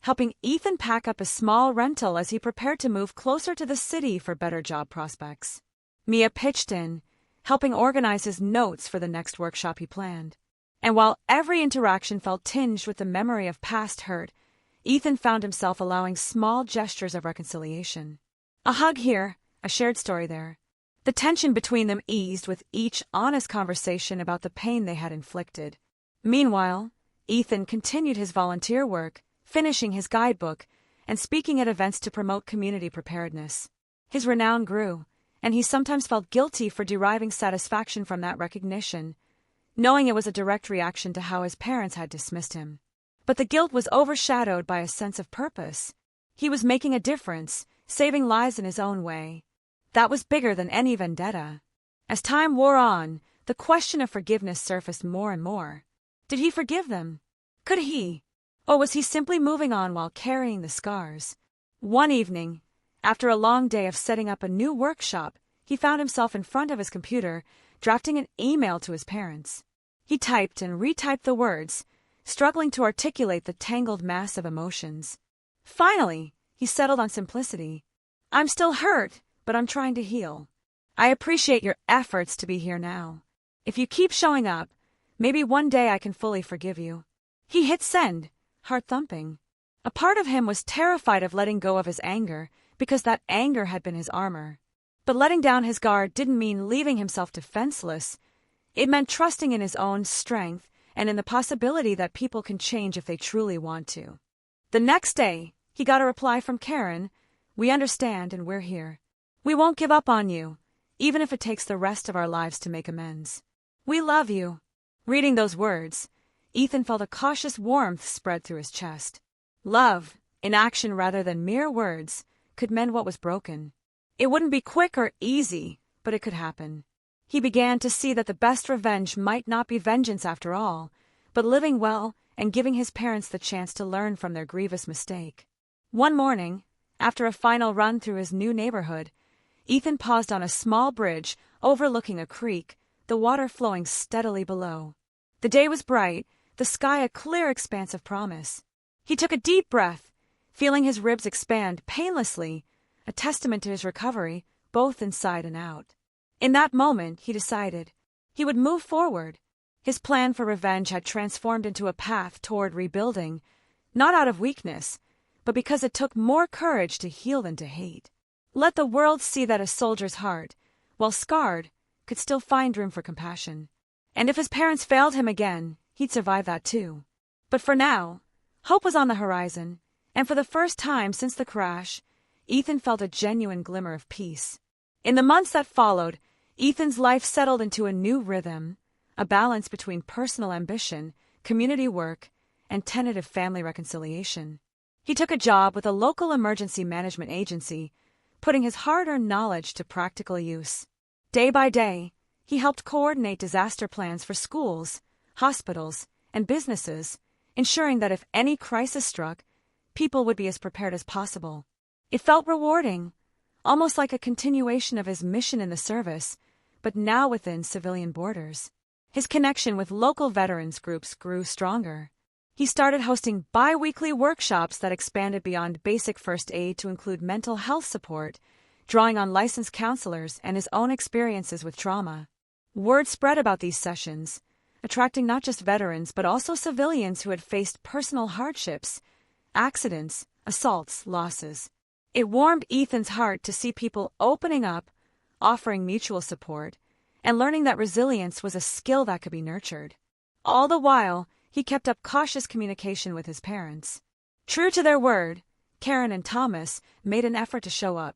helping Ethan pack up a small rental as he prepared to move closer to the city for better job prospects. Mia pitched in, helping organize his notes for the next workshop he planned. And while every interaction felt tinged with the memory of past hurt, Ethan found himself allowing small gestures of reconciliation. A hug here, a shared story there. The tension between them eased with each honest conversation about the pain they had inflicted. Meanwhile, Ethan continued his volunteer work, finishing his guidebook and speaking at events to promote community preparedness. His renown grew, and he sometimes felt guilty for deriving satisfaction from that recognition, knowing it was a direct reaction to how his parents had dismissed him. But the guilt was overshadowed by a sense of purpose. He was making a difference, saving lives in his own way. That was bigger than any vendetta. As time wore on, the question of forgiveness surfaced more and more. Did he forgive them? Could he? Or was he simply moving on while carrying the scars? One evening, after a long day of setting up a new workshop, he found himself in front of his computer, drafting an email to his parents. He typed and retyped the words, struggling to articulate the tangled mass of emotions. Finally, he settled on simplicity. "I'm still hurt, but I'm trying to heal. I appreciate your efforts to be here now. If you keep showing up, maybe one day I can fully forgive you." He hit send, heart thumping. A part of him was terrified of letting go of his anger, because that anger had been his armor. But letting down his guard didn't mean leaving himself defenseless. It meant trusting in his own strength and in the possibility that people can change if they truly want to. The next day, he got a reply from Karen. "We understand and we're here. We won't give up on you, even if it takes the rest of our lives to make amends. We love you." Reading those words, Ethan felt a cautious warmth spread through his chest. Love, in action rather than mere words, could mend what was broken. It wouldn't be quick or easy, but it could happen. He began to see that the best revenge might not be vengeance after all, but living well and giving his parents the chance to learn from their grievous mistake. One morning, after a final run through his new neighborhood, Ethan paused on a small bridge overlooking a creek, the water flowing steadily below. The day was bright, the sky a clear expanse of promise. He took a deep breath, feeling his ribs expand painlessly, a testament to his recovery, both inside and out. In that moment, he decided he would move forward. His plan for revenge had transformed into a path toward rebuilding, not out of weakness, but because it took more courage to heal than to hate. Let the world see that a soldier's heart, while scarred, could still find room for compassion. And if his parents failed him again, he'd survive that too. But for now, hope was on the horizon, and for the first time since the crash, Ethan felt a genuine glimmer of peace. In the months that followed, Ethan's life settled into a new rhythm, a balance between personal ambition, community work, and tentative family reconciliation. He took a job with a local emergency management agency, putting his hard-earned knowledge to practical use. Day by day, he helped coordinate disaster plans for schools, hospitals, and businesses, ensuring that if any crisis struck, people would be as prepared as possible. It felt rewarding, almost like a continuation of his mission in the service, but now within civilian borders. His connection with local veterans groups grew stronger. He started hosting bi-weekly workshops that expanded beyond basic first aid to include mental health support, drawing on licensed counselors and his own experiences with trauma. Word spread about these sessions, attracting not just veterans but also civilians who had faced personal hardships, accidents, assaults, losses. It warmed Ethan's heart to see people opening up, offering mutual support, and learning that resilience was a skill that could be nurtured. All the while, he kept up cautious communication with his parents. True to their word, Karen and Thomas made an effort to show up.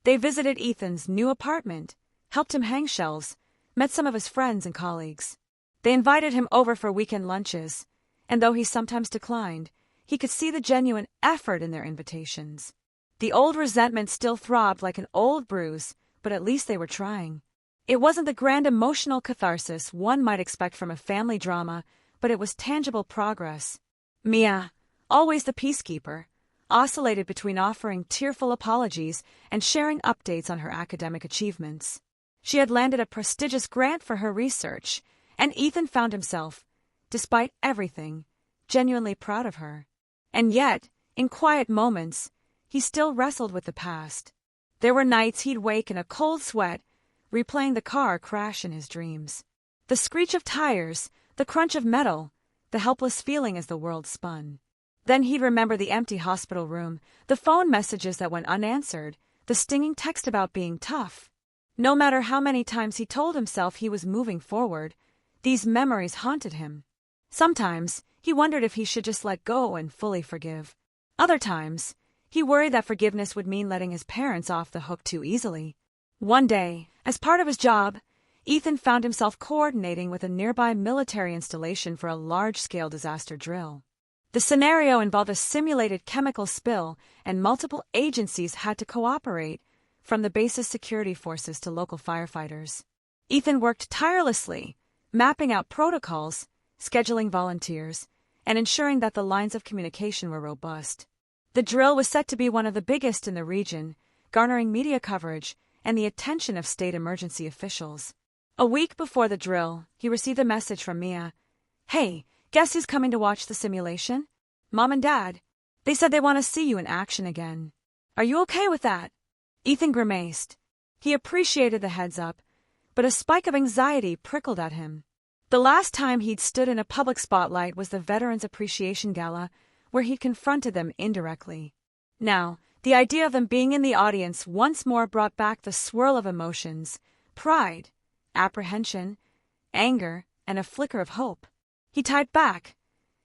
They visited Ethan's new apartment, helped him hang shelves, met some of his friends and colleagues. They invited him over for weekend lunches, and though he sometimes declined, he could see the genuine effort in their invitations. The old resentment still throbbed like an old bruise, but at least they were trying. It wasn't the grand emotional catharsis one might expect from a family drama, but it was tangible progress. Mia, always the peacekeeper, oscillated between offering tearful apologies and sharing updates on her academic achievements. She had landed a prestigious grant for her research, and Ethan found himself, despite everything, genuinely proud of her. And yet, in quiet moments, he still wrestled with the past. There were nights he'd wake in a cold sweat, replaying the car crash in his dreams. The screech of tires, the crunch of metal, the helpless feeling as the world spun. Then he'd remember the empty hospital room, the phone messages that went unanswered, the stinging text about being tough. No matter how many times he told himself he was moving forward, these memories haunted him. Sometimes, he wondered if he should just let go and fully forgive. Other times, he worried that forgiveness would mean letting his parents off the hook too easily. One day, as part of his job, Ethan found himself coordinating with a nearby military installation for a large-scale disaster drill. The scenario involved a simulated chemical spill, and multiple agencies had to cooperate, from the base's security forces to local firefighters. Ethan worked tirelessly, mapping out protocols, scheduling volunteers, and ensuring that the lines of communication were robust. The drill was set to be one of the biggest in the region, garnering media coverage and the attention of state emergency officials. A week before the drill, he received a message from Mia. "Hey, guess who's coming to watch the simulation? Mom and Dad. They said they want to see you in action again. Are you okay with that?" Ethan grimaced. He appreciated the heads up, but a spike of anxiety prickled at him. The last time he'd stood in a public spotlight was the Veterans Appreciation Gala, where he'd confronted them indirectly. Now, the idea of them being in the audience once more brought back the swirl of emotions: pride, apprehension, anger, and a flicker of hope. He typed back,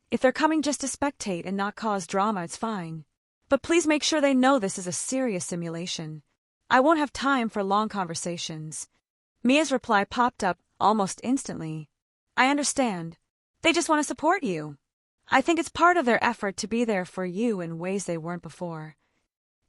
"If they're coming just to spectate and not cause drama, it's fine. But please make sure they know this is a serious simulation. I won't have time for long conversations." Mia's reply popped up almost instantly. "I understand. They just want to support you. I think it's part of their effort to be there for you in ways they weren't before."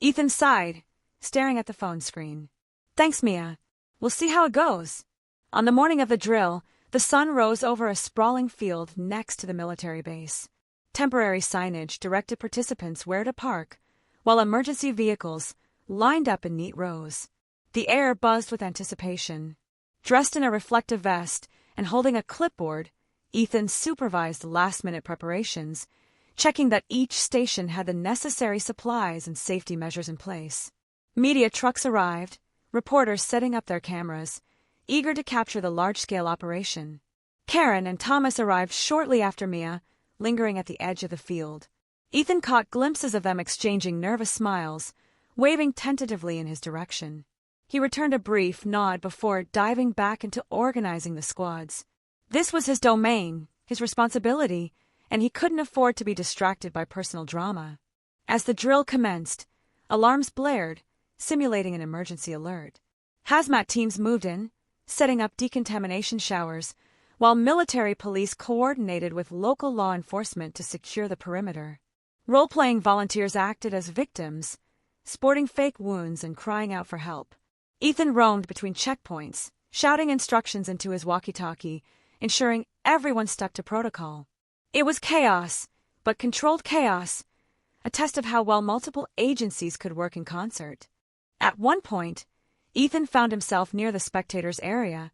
Ethan sighed, staring at the phone screen. "Thanks, Mia. We'll see how it goes." On the morning of the drill, the sun rose over a sprawling field next to the military base. Temporary signage directed participants where to park, while emergency vehicles lined up in neat rows. The air buzzed with anticipation. Dressed in a reflective vest and holding a clipboard, Ethan supervised last-minute preparations, checking that each station had the necessary supplies and safety measures in place. Media trucks arrived, reporters setting up their cameras, eager to capture the large-scale operation. Karen and Thomas arrived shortly after Mia, lingering at the edge of the field. Ethan caught glimpses of them exchanging nervous smiles, waving tentatively in his direction. He returned a brief nod before diving back into organizing the squads. This was his domain, his responsibility, and he couldn't afford to be distracted by personal drama. As the drill commenced, alarms blared, simulating an emergency alert. Hazmat teams moved in, setting up decontamination showers, while military police coordinated with local law enforcement to secure the perimeter. Role-playing volunteers acted as victims, sporting fake wounds and crying out for help. Ethan roamed between checkpoints, shouting instructions into his walkie-talkie, ensuring everyone stuck to protocol. It was chaos, but controlled chaos, a test of how well multiple agencies could work in concert. At one point, Ethan found himself near the spectators' area,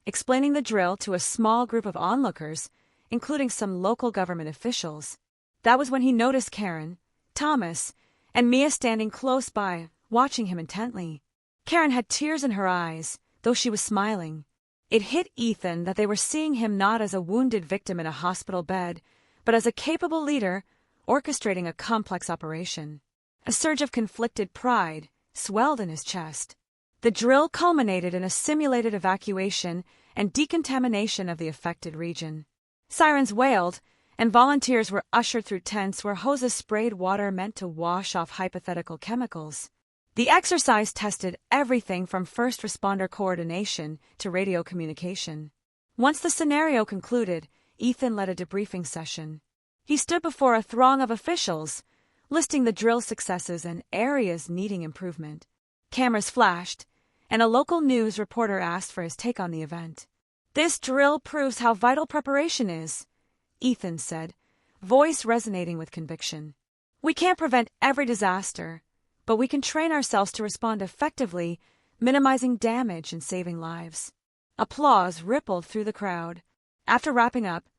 explaining the drill to a small group of onlookers, including some local government officials. That was when he noticed Karen, Thomas, and Mia standing close by, watching him intently. Karen had tears in her eyes, though she was smiling. It hit Ethan that they were seeing him not as a wounded victim in a hospital bed, but as a capable leader orchestrating a complex operation. A surge of conflicted pride swelled in his chest. The drill culminated in a simulated evacuation and decontamination of the affected region. Sirens wailed, and volunteers were ushered through tents where hoses sprayed water meant to wash off hypothetical chemicals. The exercise tested everything from first responder coordination to radio communication. Once the scenario concluded, Ethan led a debriefing session. He stood before a throng of officials, listing the drill successes and areas needing improvement. Cameras flashed, and a local news reporter asked for his take on the event. "This drill proves how vital preparation is," Ethan said, voice resonating with conviction. "We can't prevent every disaster, but we can train ourselves to respond effectively, minimizing damage and saving lives." Applause rippled through the crowd. After wrapping up,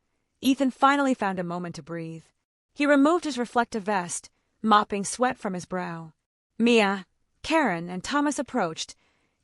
Ethan finally found a moment to breathe. He removed his reflective vest, mopping sweat from his brow. Mia, Karen, and Thomas approached,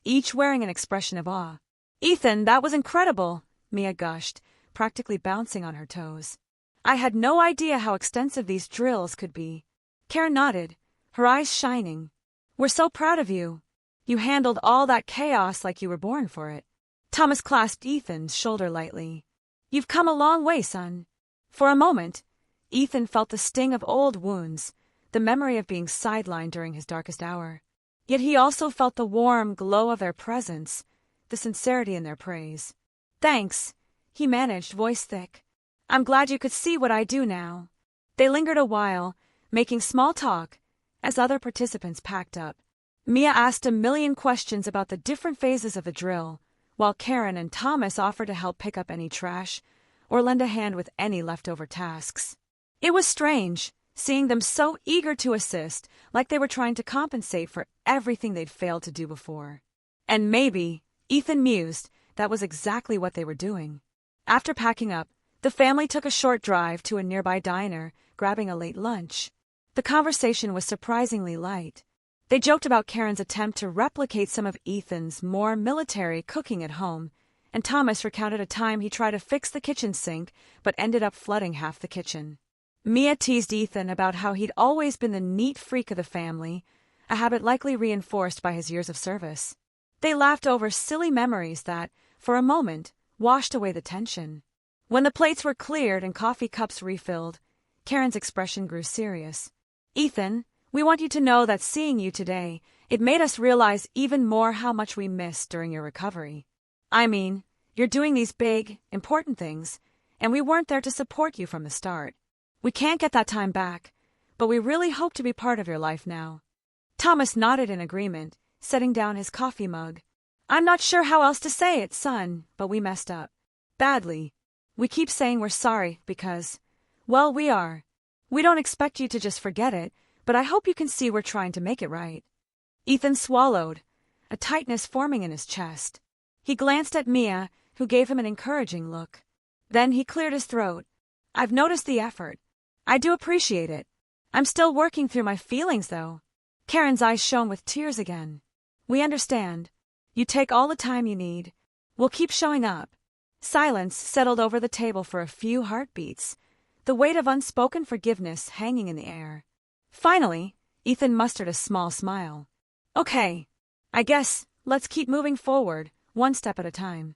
each wearing an expression of awe. "Ethan, that was incredible," Mia gushed, practically bouncing on her toes. I had no idea how extensive these drills could be. Karen nodded, her eyes shining. We're so proud of you. You handled all that chaos like you were born for it. Thomas clasped Ethan's shoulder lightly. You've come a long way, son. For a moment, Ethan felt the sting of old wounds, the memory of being sidelined during his darkest hour. Yet he also felt the warm glow of their presence, the sincerity in their praise. Thanks, he managed, voice thick. I'm glad you could see what I do now. They lingered a while, making small talk, as other participants packed up. Mia asked a million questions about the different phases of the drill, while Karen and Thomas offered to help pick up any trash or lend a hand with any leftover tasks. It was strange, seeing them so eager to assist, like they were trying to compensate for everything they'd failed to do before. And maybe, Ethan mused, that was exactly what they were doing. After packing up, the family took a short drive to a nearby diner, grabbing a late lunch. The conversation was surprisingly light. They joked about Karen's attempt to replicate some of Ethan's more military cooking at home, and Thomas recounted a time he tried to fix the kitchen sink but ended up flooding half the kitchen. Mia teased Ethan about how he'd always been the neat freak of the family, a habit likely reinforced by his years of service. They laughed over silly memories that, for a moment, washed away the tension. When the plates were cleared and coffee cups refilled, Karen's expression grew serious. Ethan, we want you to know that seeing you today, it made us realize even more how much we missed during your recovery. I mean, you're doing these big, important things, and we weren't there to support you from the start. We can't get that time back, but we really hope to be part of your life now. Thomas nodded in agreement, setting down his coffee mug. I'm not sure how else to say it, son, but we messed up. Badly. We keep saying we're sorry because, well, we are. We don't expect you to just forget it, but I hope you can see we're trying to make it right. Ethan swallowed, a tightness forming in his chest. He glanced at Mia, who gave him an encouraging look. Then he cleared his throat. I've noticed the effort. I do appreciate it. I'm still working through my feelings, though. Karen's eyes shone with tears again. We understand. You take all the time you need. We'll keep showing up. Silence settled over the table for a few heartbeats, the weight of unspoken forgiveness hanging in the air. Finally, Ethan mustered a small smile. Okay, I guess let's keep moving forward, one step at a time.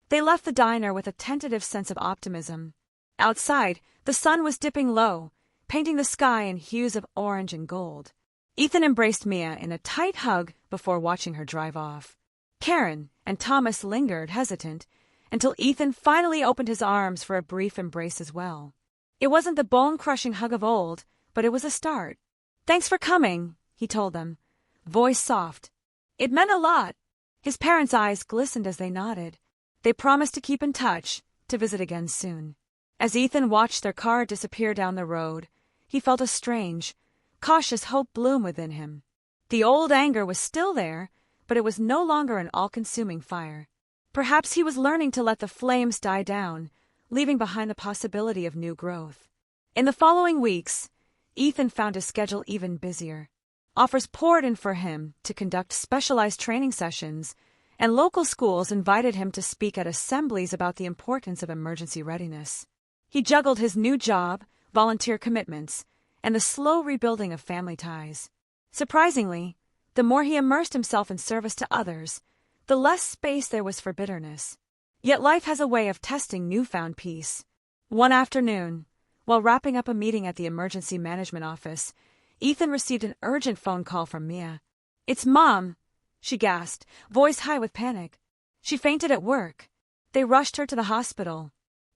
They left the diner with a tentative sense of optimism. Outside, the sun was dipping low, painting the sky in hues of orange and gold. Ethan embraced Mia in a tight hug before watching her drive off. Karen and Thomas lingered, hesitant, until Ethan finally opened his arms for a brief embrace as well. It wasn't the bone-crushing hug of old, but it was a start. Thanks for coming, he told them, voice soft. It meant a lot. His parents' eyes glistened as they nodded. They promised to keep in touch, to visit again soon. As Ethan watched their car disappear down the road, he felt a strange, cautious hope bloom within him. The old anger was still there, but it was no longer an all-consuming fire. Perhaps he was learning to let the flames die down, leaving behind the possibility of new growth. In the following weeks, Ethan found his schedule even busier. Offers poured in for him to conduct specialized training sessions, and local schools invited him to speak at assemblies about the importance of emergency readiness. He juggled his new job, volunteer commitments, and the slow rebuilding of family ties. Surprisingly, the more he immersed himself in service to others, the less space there was for bitterness. Yet life has a way of testing newfound peace. One afternoon, while wrapping up a meeting at the emergency management office, Ethan received an urgent phone call from Mia. It's Mom, she gasped, voice high with panic. She fainted at work. They rushed her to the hospital.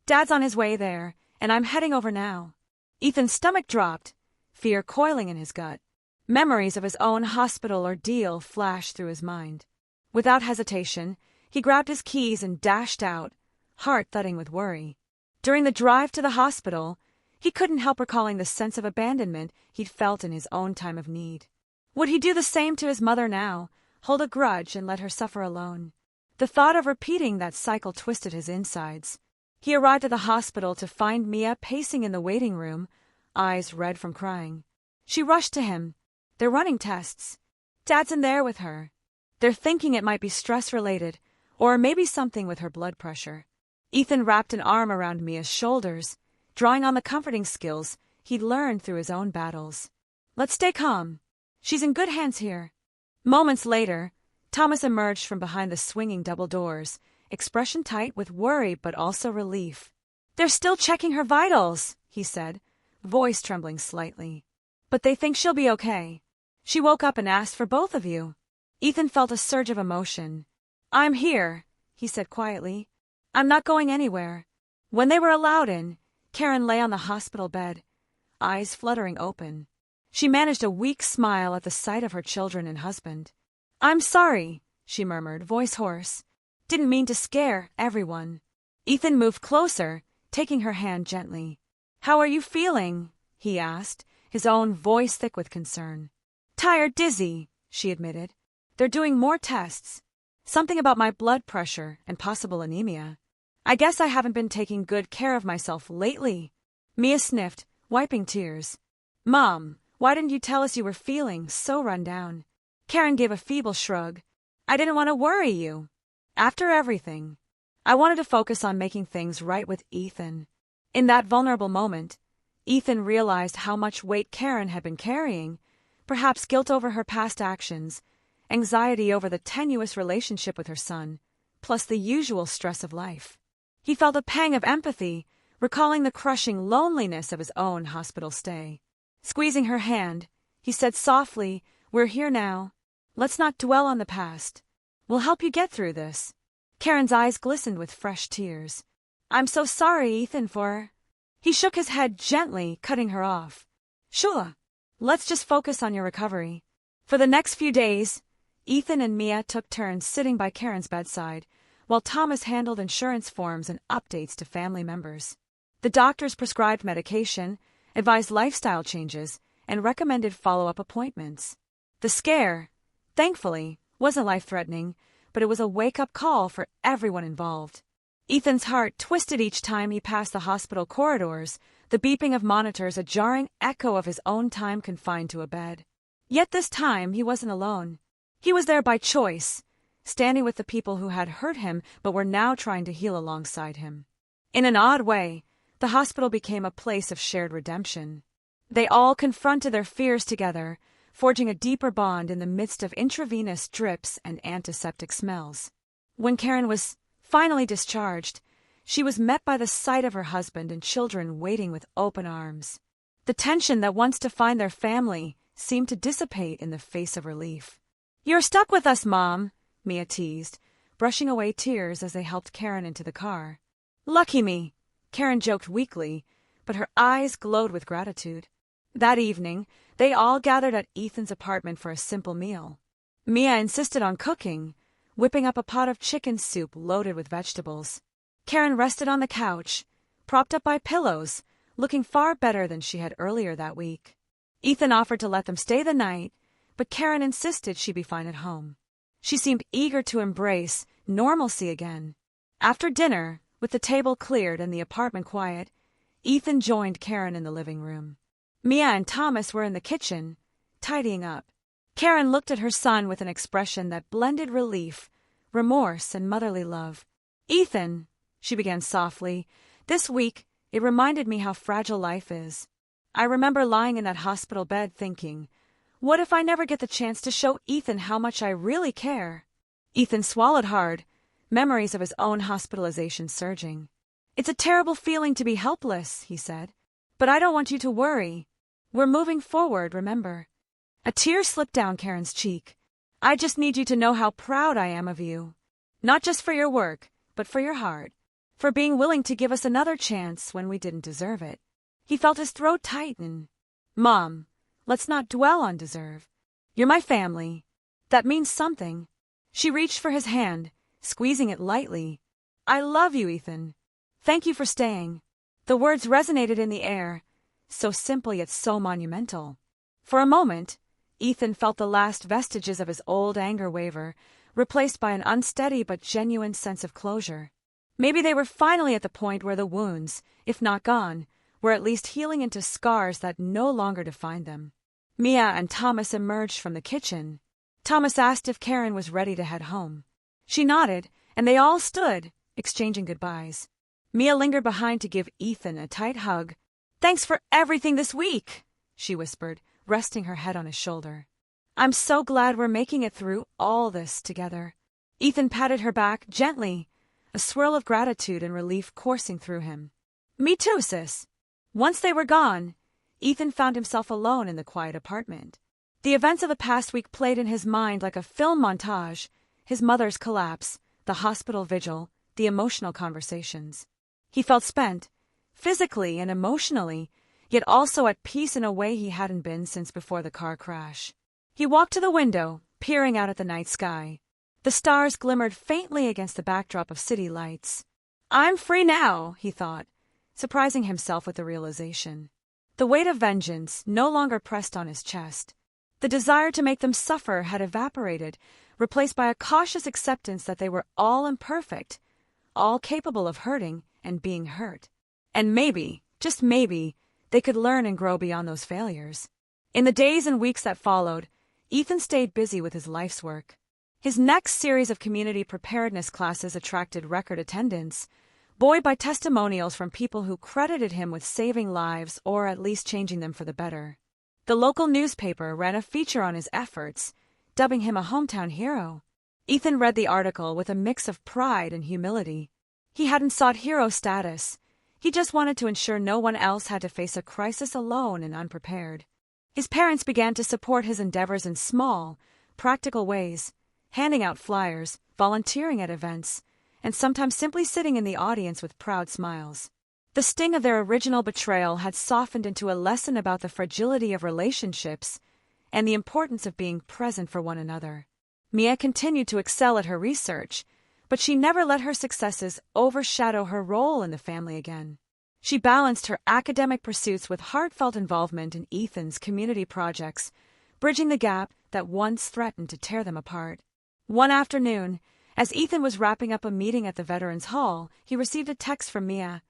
Dad's on his way there, and I'm heading over now. Ethan's stomach dropped, fear coiling in his gut. Memories of his own hospital ordeal flashed through his mind. Without hesitation, he grabbed his keys and dashed out, heart thudding with worry. During the drive to the hospital, he couldn't help recalling the sense of abandonment he'd felt in his own time of need. Would he do the same to his mother now, hold a grudge and let her suffer alone? The thought of repeating that cycle twisted his insides. He arrived at the hospital to find Mia pacing in the waiting room, eyes red from crying. She rushed to him. They're running tests. Dad's in there with her. They're thinking it might be stress-related, or maybe something with her blood pressure. Ethan wrapped an arm around Mia's shoulders, drawing on the comforting skills he'd learned through his own battles. Let's stay calm. She's in good hands here. Moments later, Thomas emerged from behind the swinging double doors, expression tight with worry but also relief. They're still checking her vitals, he said, voice trembling slightly. But they think she'll be okay. She woke up and asked for both of you. Ethan felt a surge of emotion. I'm here, he said quietly. I'm not going anywhere. When they were allowed in, Karen lay on the hospital bed, eyes fluttering open. She managed a weak smile at the sight of her children and husband. I'm sorry, she murmured, voice hoarse. Didn't mean to scare everyone. Ethan moved closer, taking her hand gently. How are you feeling? He asked, his own voice thick with concern. Tired, dizzy, she admitted. They're doing more tests. Something about my blood pressure and possible anemia. I guess I haven't been taking good care of myself lately. Mia sniffed, wiping tears. Mom, why didn't you tell us you were feeling so run down? Karen gave a feeble shrug. I didn't want to worry you. After everything, I wanted to focus on making things right with Ethan. In that vulnerable moment, Ethan realized how much weight Karen had been carrying, perhaps guilt over her past actions, anxiety over the tenuous relationship with her son, plus the usual stress of life. He felt a pang of empathy, recalling the crushing loneliness of his own hospital stay. Squeezing her hand, he said softly, We're here now. Let's not dwell on the past. We'll help you get through this. Karen's eyes glistened with fresh tears. I'm so sorry, Ethan, for... He shook his head gently, cutting her off. Sure. Let's just focus on your recovery. For the next few days, Ethan and Mia took turns sitting by Karen's bedside, while Thomas handled insurance forms and updates to family members. The doctors prescribed medication, advised lifestyle changes, and recommended follow-up appointments. The scare, thankfully, wasn't life-threatening, but it was a wake-up call for everyone involved. Ethan's heart twisted each time he passed the hospital corridors, the beeping of monitors a jarring echo of his own time confined to a bed. Yet this time he wasn't alone. He was there by choice, standing with the people who had hurt him but were now trying to heal alongside him. In an odd way, the hospital became a place of shared redemption. They all confronted their fears together, forging a deeper bond in the midst of intravenous drips and antiseptic smells. When Karen was finally discharged, she was met by the sight of her husband and children waiting with open arms. The tension that once defined their family seemed to dissipate in the face of relief. You're stuck with us, Mom, Mia teased, brushing away tears as they helped Karen into the car. Lucky me, Karen joked weakly, but her eyes glowed with gratitude. That evening, they all gathered at Ethan's apartment for a simple meal. Mia insisted on cooking, whipping up a pot of chicken soup loaded with vegetables. Karen rested on the couch, propped up by pillows, looking far better than she had earlier that week. Ethan offered to let them stay the night, but Karen insisted she be fine at home. She seemed eager to embrace normalcy again. After dinner, with the table cleared and the apartment quiet, Ethan joined Karen in the living room. Mia and Thomas were in the kitchen, tidying up. Karen looked at her son with an expression that blended relief, remorse, and motherly love. Ethan, she began softly, this week it reminded me how fragile life is. I remember lying in that hospital bed thinking, what if I never get the chance to show Ethan how much I really care? Ethan swallowed hard, memories of his own hospitalization surging. It's a terrible feeling to be helpless, he said. But I don't want you to worry. We're moving forward, remember. A tear slipped down Karen's cheek. I just need you to know how proud I am of you. Not just for your work, but for your heart. For being willing to give us another chance when we didn't deserve it. He felt his throat tighten. Mom, let's not dwell on deserve. You're my family. That means something. She reached for his hand, squeezing it lightly. I love you, Ethan. Thank you for staying. The words resonated in the air, so simple yet so monumental. For a moment, Ethan felt the last vestiges of his old anger waver, replaced by an unsteady but genuine sense of closure. Maybe they were finally at the point where the wounds, if not gone, were at least healing into scars that no longer defined them. Mia and Thomas emerged from the kitchen. Thomas asked if Karen was ready to head home. She nodded, and they all stood, exchanging goodbyes. Mia lingered behind to give Ethan a tight hug. "Thanks for everything this week," she whispered, resting her head on his shoulder. "I'm so glad we're making it through all this together." Ethan patted her back gently, a swirl of gratitude and relief coursing through him. "Me too, sis." Once they were gone, Ethan found himself alone in the quiet apartment. The events of the past week played in his mind like a film montage: his mother's collapse, the hospital vigil, the emotional conversations. He felt spent, physically and emotionally, yet also at peace in a way he hadn't been since before the car crash. He walked to the window, peering out at the night sky. The stars glimmered faintly against the backdrop of city lights. "I'm free now," he thought, surprising himself with the realization. The weight of vengeance no longer pressed on his chest. The desire to make them suffer had evaporated, replaced by a cautious acceptance that they were all imperfect, all capable of hurting and being hurt. And maybe, just maybe, they could learn and grow beyond those failures. In the days and weeks that followed, Ethan stayed busy with his life's work. His next series of community preparedness classes attracted record attendance, buoyed by testimonials from people who credited him with saving lives or at least changing them for the better. The local newspaper ran a feature on his efforts, dubbing him a hometown hero. Ethan read the article with a mix of pride and humility. He hadn't sought hero status. He just wanted to ensure no one else had to face a crisis alone and unprepared. His parents began to support his endeavors in small, practical ways, handing out flyers, volunteering at events, and sometimes simply sitting in the audience with proud smiles. The sting of their original betrayal had softened into a lesson about the fragility of relationships and the importance of being present for one another. Mia continued to excel at her research, but she never let her successes overshadow her role in the family again. She balanced her academic pursuits with heartfelt involvement in Ethan's community projects, bridging the gap that once threatened to tear them apart. One afternoon, as Ethan was wrapping up a meeting at the Veterans Hall, he received a text from Mia.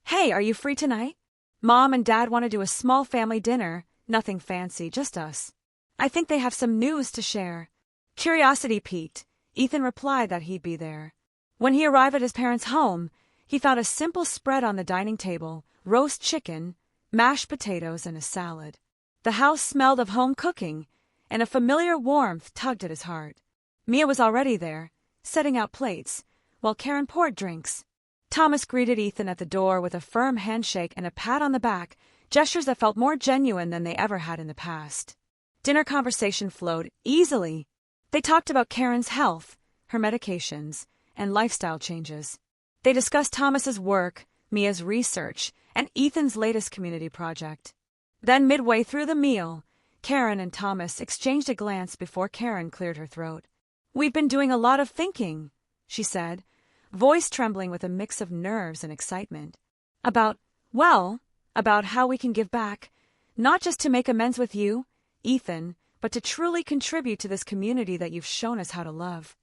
"Hey, are you free tonight? Mom and Dad want to do a small family dinner, nothing fancy, just us. I think they have some news to share." Curiosity piqued, Ethan replied that he'd be there. When he arrived at his parents' home, he found a simple spread on the dining table: roast chicken, mashed potatoes, and a salad. The house smelled of home cooking, and a familiar warmth tugged at his heart. Mia was already there, setting out plates, while Karen poured drinks. Thomas greeted Ethan at the door with a firm handshake and a pat on the back, gestures that felt more genuine than they ever had in the past. Dinner conversation flowed easily. They talked about Karen's health, her medications, and lifestyle changes. They discussed Thomas's work, Mia's research, and Ethan's latest community project. Then midway through the meal, Karen and Thomas exchanged a glance before Karen cleared her throat. "We've been doing a lot of thinking," she said, voice trembling with a mix of nerves and excitement. About how we can give back, not just to make amends with you, Ethan, but to truly contribute to this community that you've shown us how to love."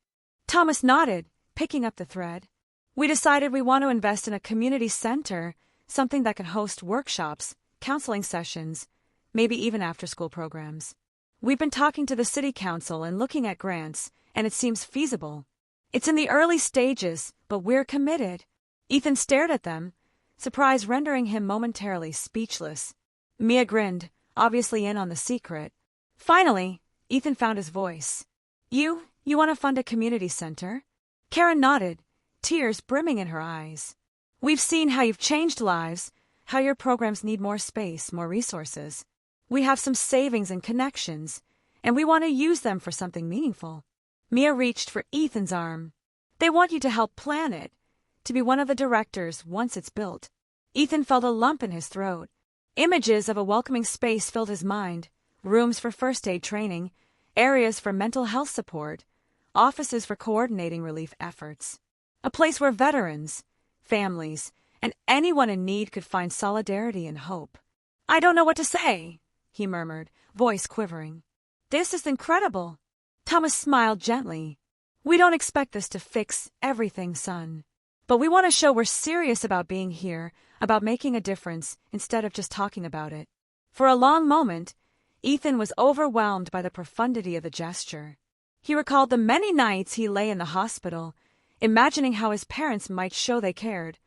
Thomas nodded, picking up the thread. "We decided we want to invest in a community center, something that can host workshops, counseling sessions, maybe even after-school programs. We've been talking to the city council and looking at grants, and it seems feasible. It's in the early stages, but we're committed." Ethan stared at them, surprise rendering him momentarily speechless. Mia grinned, obviously in on the secret. Finally, Ethan found his voice. You want to fund a community center?" Karen nodded, tears brimming in her eyes. "We've seen how you've changed lives, how your programs need more space, more resources. We have some savings and connections, and we want to use them for something meaningful." Mia reached for Ethan's arm. "They want you to help plan it, to be one of the directors once it's built." Ethan felt a lump in his throat. Images of a welcoming space filled his mind: rooms for first aid training, areas for mental health support, offices for coordinating relief efforts. A place where veterans, families, and anyone in need could find solidarity and hope. "I don't know what to say," he murmured, voice quivering. "This is incredible." Thomas smiled gently. "We don't expect this to fix everything, son. But we want to show we're serious about being here, about making a difference, instead of just talking about it." For a long moment, Ethan was overwhelmed by the profundity of the gesture. He recalled the many nights he lay in the hospital, imagining how his parents might show they cared,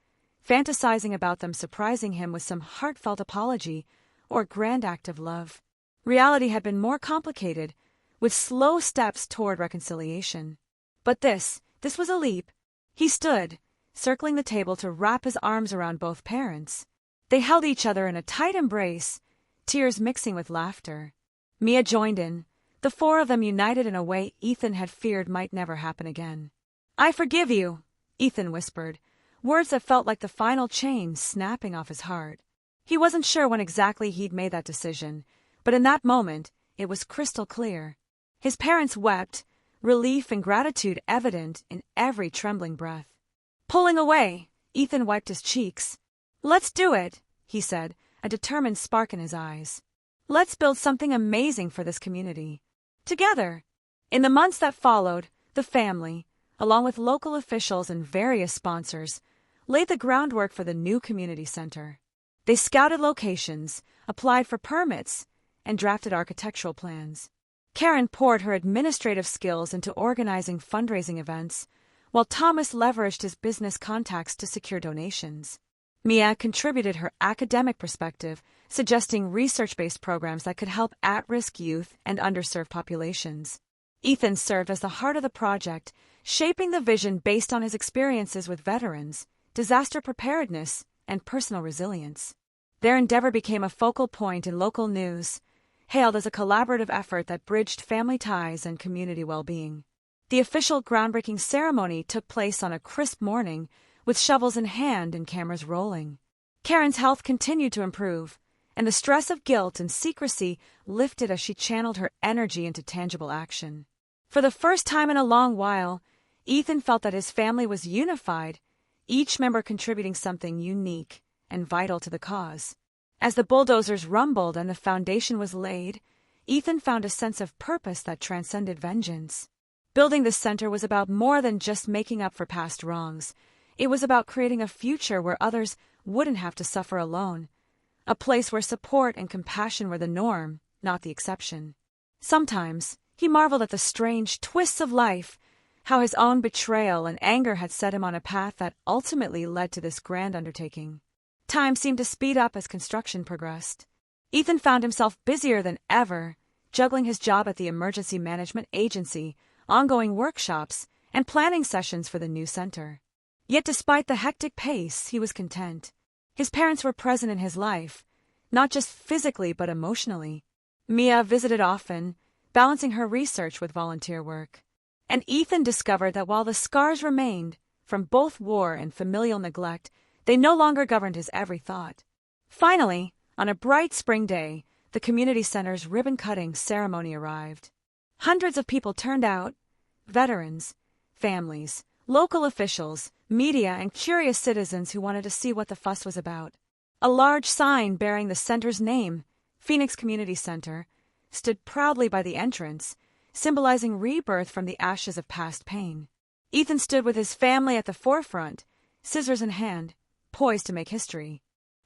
fantasizing about them surprising him with some heartfelt apology or grand act of love. Reality had been more complicated, with slow steps toward reconciliation. But this was a leap. He stood, circling the table to wrap his arms around both parents. They held each other in a tight embrace, tears mixing with laughter. Mia joined in, the four of them united in a way Ethan had feared might never happen again. "I forgive you," Ethan whispered, words that felt like the final chain snapping off his heart. He wasn't sure when exactly he'd made that decision, but in that moment, it was crystal clear. His parents wept, relief and gratitude evident in every trembling breath. Pulling away, Ethan wiped his cheeks. "Let's do it," he said, a determined spark in his eyes. "Let's build something amazing for this community. Together." In the months that followed, the family, along with local officials and various sponsors, laid the groundwork for the new community center. They scouted locations, applied for permits, and drafted architectural plans. Karen poured her administrative skills into organizing fundraising events, while Thomas leveraged his business contacts to secure donations. Mia contributed her academic perspective, suggesting research-based programs that could help at-risk youth and underserved populations. Ethan served as the heart of the project, shaping the vision based on his experiences with veterans, disaster preparedness, and personal resilience. Their endeavor became a focal point in local news, hailed as a collaborative effort that bridged family ties and community well-being. The official groundbreaking ceremony took place on a crisp morning, with shovels in hand and cameras rolling. Karen's health continued to improve, and the stress of guilt and secrecy lifted as she channeled her energy into tangible action. For the first time in a long while, Ethan felt that his family was unified, each member contributing something unique and vital to the cause. As the bulldozers rumbled and the foundation was laid, Ethan found a sense of purpose that transcended vengeance. Building this center was about more than just making up for past wrongs. It was about creating a future where others wouldn't have to suffer alone, a place where support and compassion were the norm, not the exception. Sometimes he marveled at the strange twists of life, how his own betrayal and anger had set him on a path that ultimately led to this grand undertaking. Time seemed to speed up as construction progressed. Ethan found himself busier than ever, juggling his job at the Emergency Management Agency, ongoing workshops, and planning sessions for the new center. Yet despite the hectic pace, he was content. His parents were present in his life, not just physically but emotionally. Mia visited often, balancing her research with volunteer work. And Ethan discovered that while the scars remained, from both war and familial neglect, they no longer governed his every thought. Finally, on a bright spring day, the community center's ribbon-cutting ceremony arrived. Hundreds of people turned out: veterans, families, local officials, media, and curious citizens who wanted to see what the fuss was about. A large sign bearing the center's name, Phoenix Community Center, stood proudly by the entrance, symbolizing rebirth from the ashes of past pain. Ethan stood with his family at the forefront, scissors in hand, poised to make history.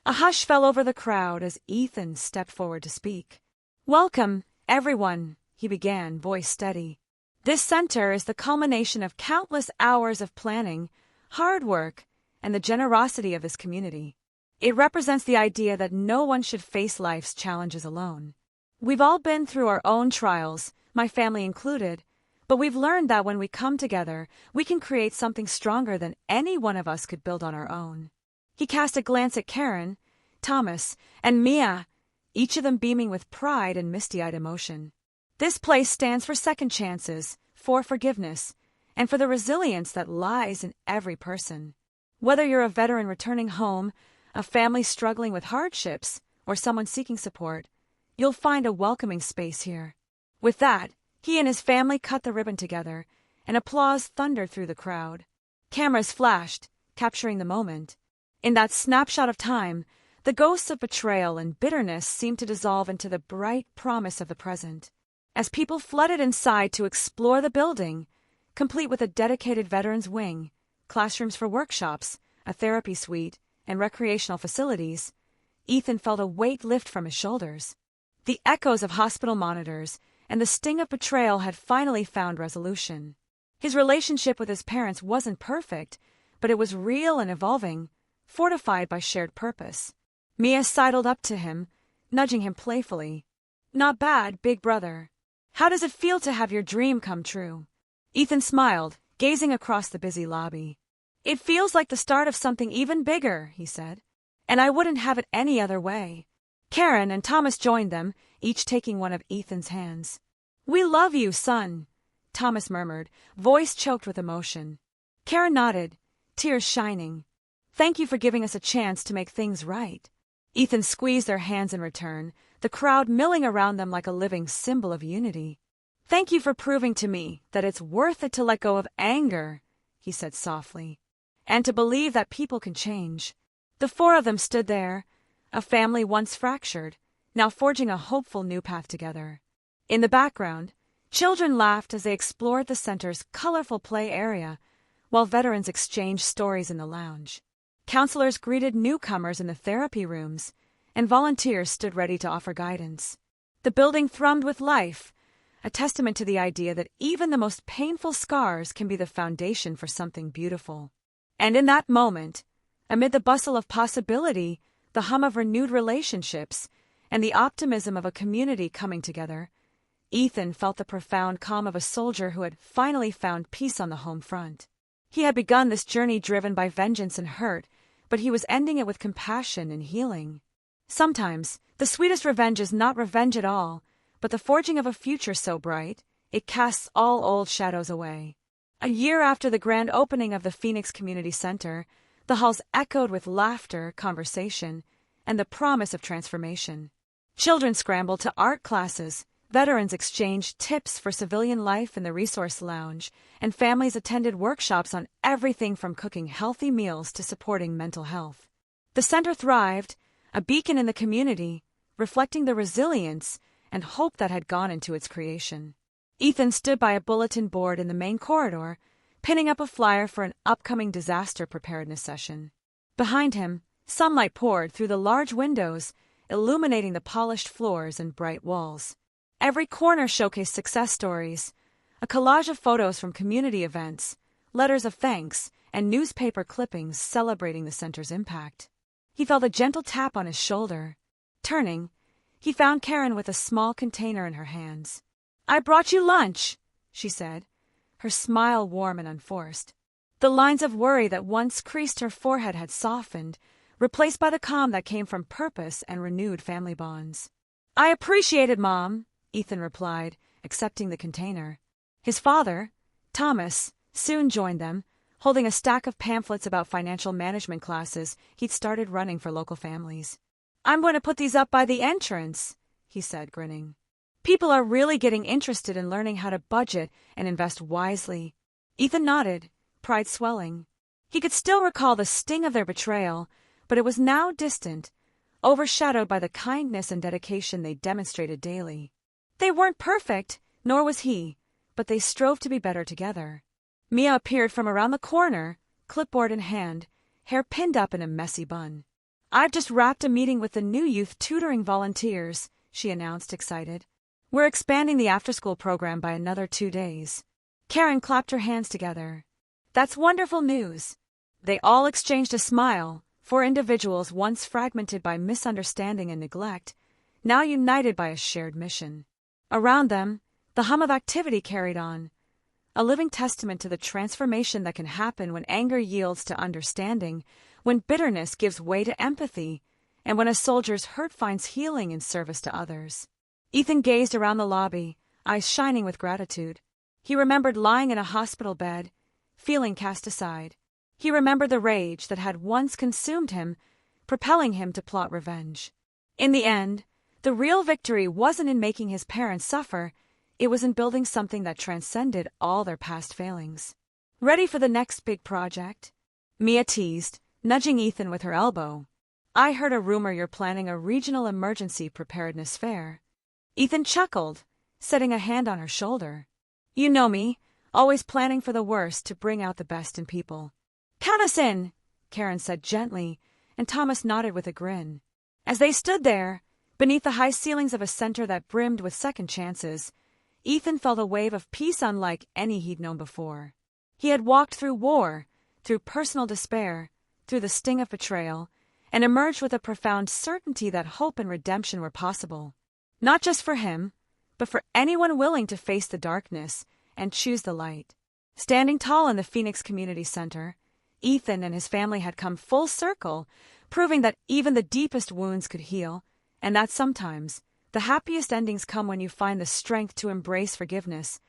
A hush fell over the crowd as Ethan stepped forward to speak. "Welcome, everyone," he began, voice steady. "This center is the culmination of countless hours of planning, hard work, and the generosity of this community. It represents the idea that no one should face life's challenges alone. We've all been through our own trials, my family included, but we've learned that when we come together, we can create something stronger than any one of us could build on our own." He cast a glance at Karen, Thomas, and Mia, each of them beaming with pride and misty-eyed emotion. This place stands for second chances, for forgiveness, and for the resilience that lies in every person. Whether you're a veteran returning home, a family struggling with hardships, or someone seeking support, you'll find a welcoming space here. With that, he and his family cut the ribbon together, and applause thundered through the crowd. Cameras flashed, capturing the moment. In that snapshot of time, the ghosts of betrayal and bitterness seemed to dissolve into the bright promise of the present. As people flooded inside to explore the building, complete with a dedicated veterans wing, classrooms for workshops, a therapy suite, and recreational facilities, Ethan felt a weight lift from his shoulders. The echoes of hospital monitors and the sting of betrayal had finally found resolution. His relationship with his parents wasn't perfect, but it was real and evolving, fortified by shared purpose. Mia sidled up to him, nudging him playfully. "Not bad, big brother. How does it feel to have your dream come true?" Ethan smiled, gazing across the busy lobby. "It feels like the start of something even bigger," he said. "And I wouldn't have it any other way." Karen and Thomas joined them, each taking one of Ethan's hands. "We love you, son," Thomas murmured, voice choked with emotion. Karen nodded, tears shining. "Thank you for giving us a chance to make things right." Ethan squeezed their hands in return, the crowd milling around them like a living symbol of unity. "Thank you for proving to me that it's worth it to let go of anger," he said softly, "and to believe that people can change." The four of them stood there, a family once fractured, now forging a hopeful new path together. In the background, children laughed as they explored the center's colorful play area, while veterans exchanged stories in the lounge. Counselors greeted newcomers in the therapy rooms, and volunteers stood ready to offer guidance. The building thrummed with life, a testament to the idea that even the most painful scars can be the foundation for something beautiful. And in that moment, amid the bustle of possibility, the hum of renewed relationships, and the optimism of a community coming together, Ethan felt the profound calm of a soldier who had finally found peace on the home front. He had begun this journey driven by vengeance and hurt, but he was ending it with compassion and healing. Sometimes, the sweetest revenge is not revenge at all, but the forging of a future so bright, it casts all old shadows away. A year after the grand opening of the Phoenix Community Center, the halls echoed with laughter, conversation, and the promise of transformation. Children scrambled to art classes, veterans exchanged tips for civilian life in the resource lounge, and families attended workshops on everything from cooking healthy meals to supporting mental health. The center thrived, a beacon in the community, reflecting the resilience and hope that had gone into its creation. Ethan stood by a bulletin board in the main corridor, pinning up a flyer for an upcoming disaster preparedness session. Behind him, sunlight poured through the large windows, illuminating the polished floors and bright walls. Every corner showcased success stories, a collage of photos from community events, letters of thanks, and newspaper clippings celebrating the center's impact. He felt a gentle tap on his shoulder. Turning, he found Karen with a small container in her hands. "I brought you lunch," she said, her smile warm and unforced. The lines of worry that once creased her forehead had softened, replaced by the calm that came from purpose and renewed family bonds. "I appreciate it, Mom," Ethan replied, accepting the container. His father, Thomas, soon joined them, holding a stack of pamphlets about financial management classes he'd started running for local families. "I'm going to put these up by the entrance," he said, grinning. "People are really getting interested in learning how to budget and invest wisely." Ethan nodded, pride swelling. He could still recall the sting of their betrayal, but it was now distant, overshadowed by the kindness and dedication they demonstrated daily. They weren't perfect, nor was he, but they strove to be better together. Mia appeared from around the corner, clipboard in hand, hair pinned up in a messy bun. "I've just wrapped a meeting with the new youth tutoring volunteers," she announced, excited. "We're expanding the after-school program by another 2 days." Karen clapped her hands together. "That's wonderful news." They all exchanged a smile, four individuals once fragmented by misunderstanding and neglect, now united by a shared mission. Around them, the hum of activity carried on, a living testament to the transformation that can happen when anger yields to understanding, when bitterness gives way to empathy, and when a soldier's hurt finds healing in service to others. Ethan gazed around the lobby, eyes shining with gratitude. He remembered lying in a hospital bed, feeling cast aside. He remembered the rage that had once consumed him, propelling him to plot revenge. In the end, the real victory wasn't in making his parents suffer, it was in building something that transcended all their past failings. "Ready for the next big project?" Mia teased, nudging Ethan with her elbow. "I heard a rumor you're planning a regional emergency preparedness fair." Ethan chuckled, setting a hand on her shoulder. "You know me, always planning for the worst to bring out the best in people." "Count us in," Karen said gently, and Thomas nodded with a grin. As they stood there, beneath the high ceilings of a center that brimmed with second chances, Ethan felt a wave of peace unlike any he'd known before. He had walked through war, through personal despair, through the sting of betrayal and emerged with a profound certainty that hope and redemption were possible. Not just for him, but for anyone willing to face the darkness and choose the light. Standing tall in the Phoenix Community Center, Ethan and his family had come full circle, proving that even the deepest wounds could heal, and that sometimes the happiest endings come when you find the strength to embrace forgiveness,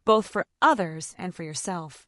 both for others and for yourself.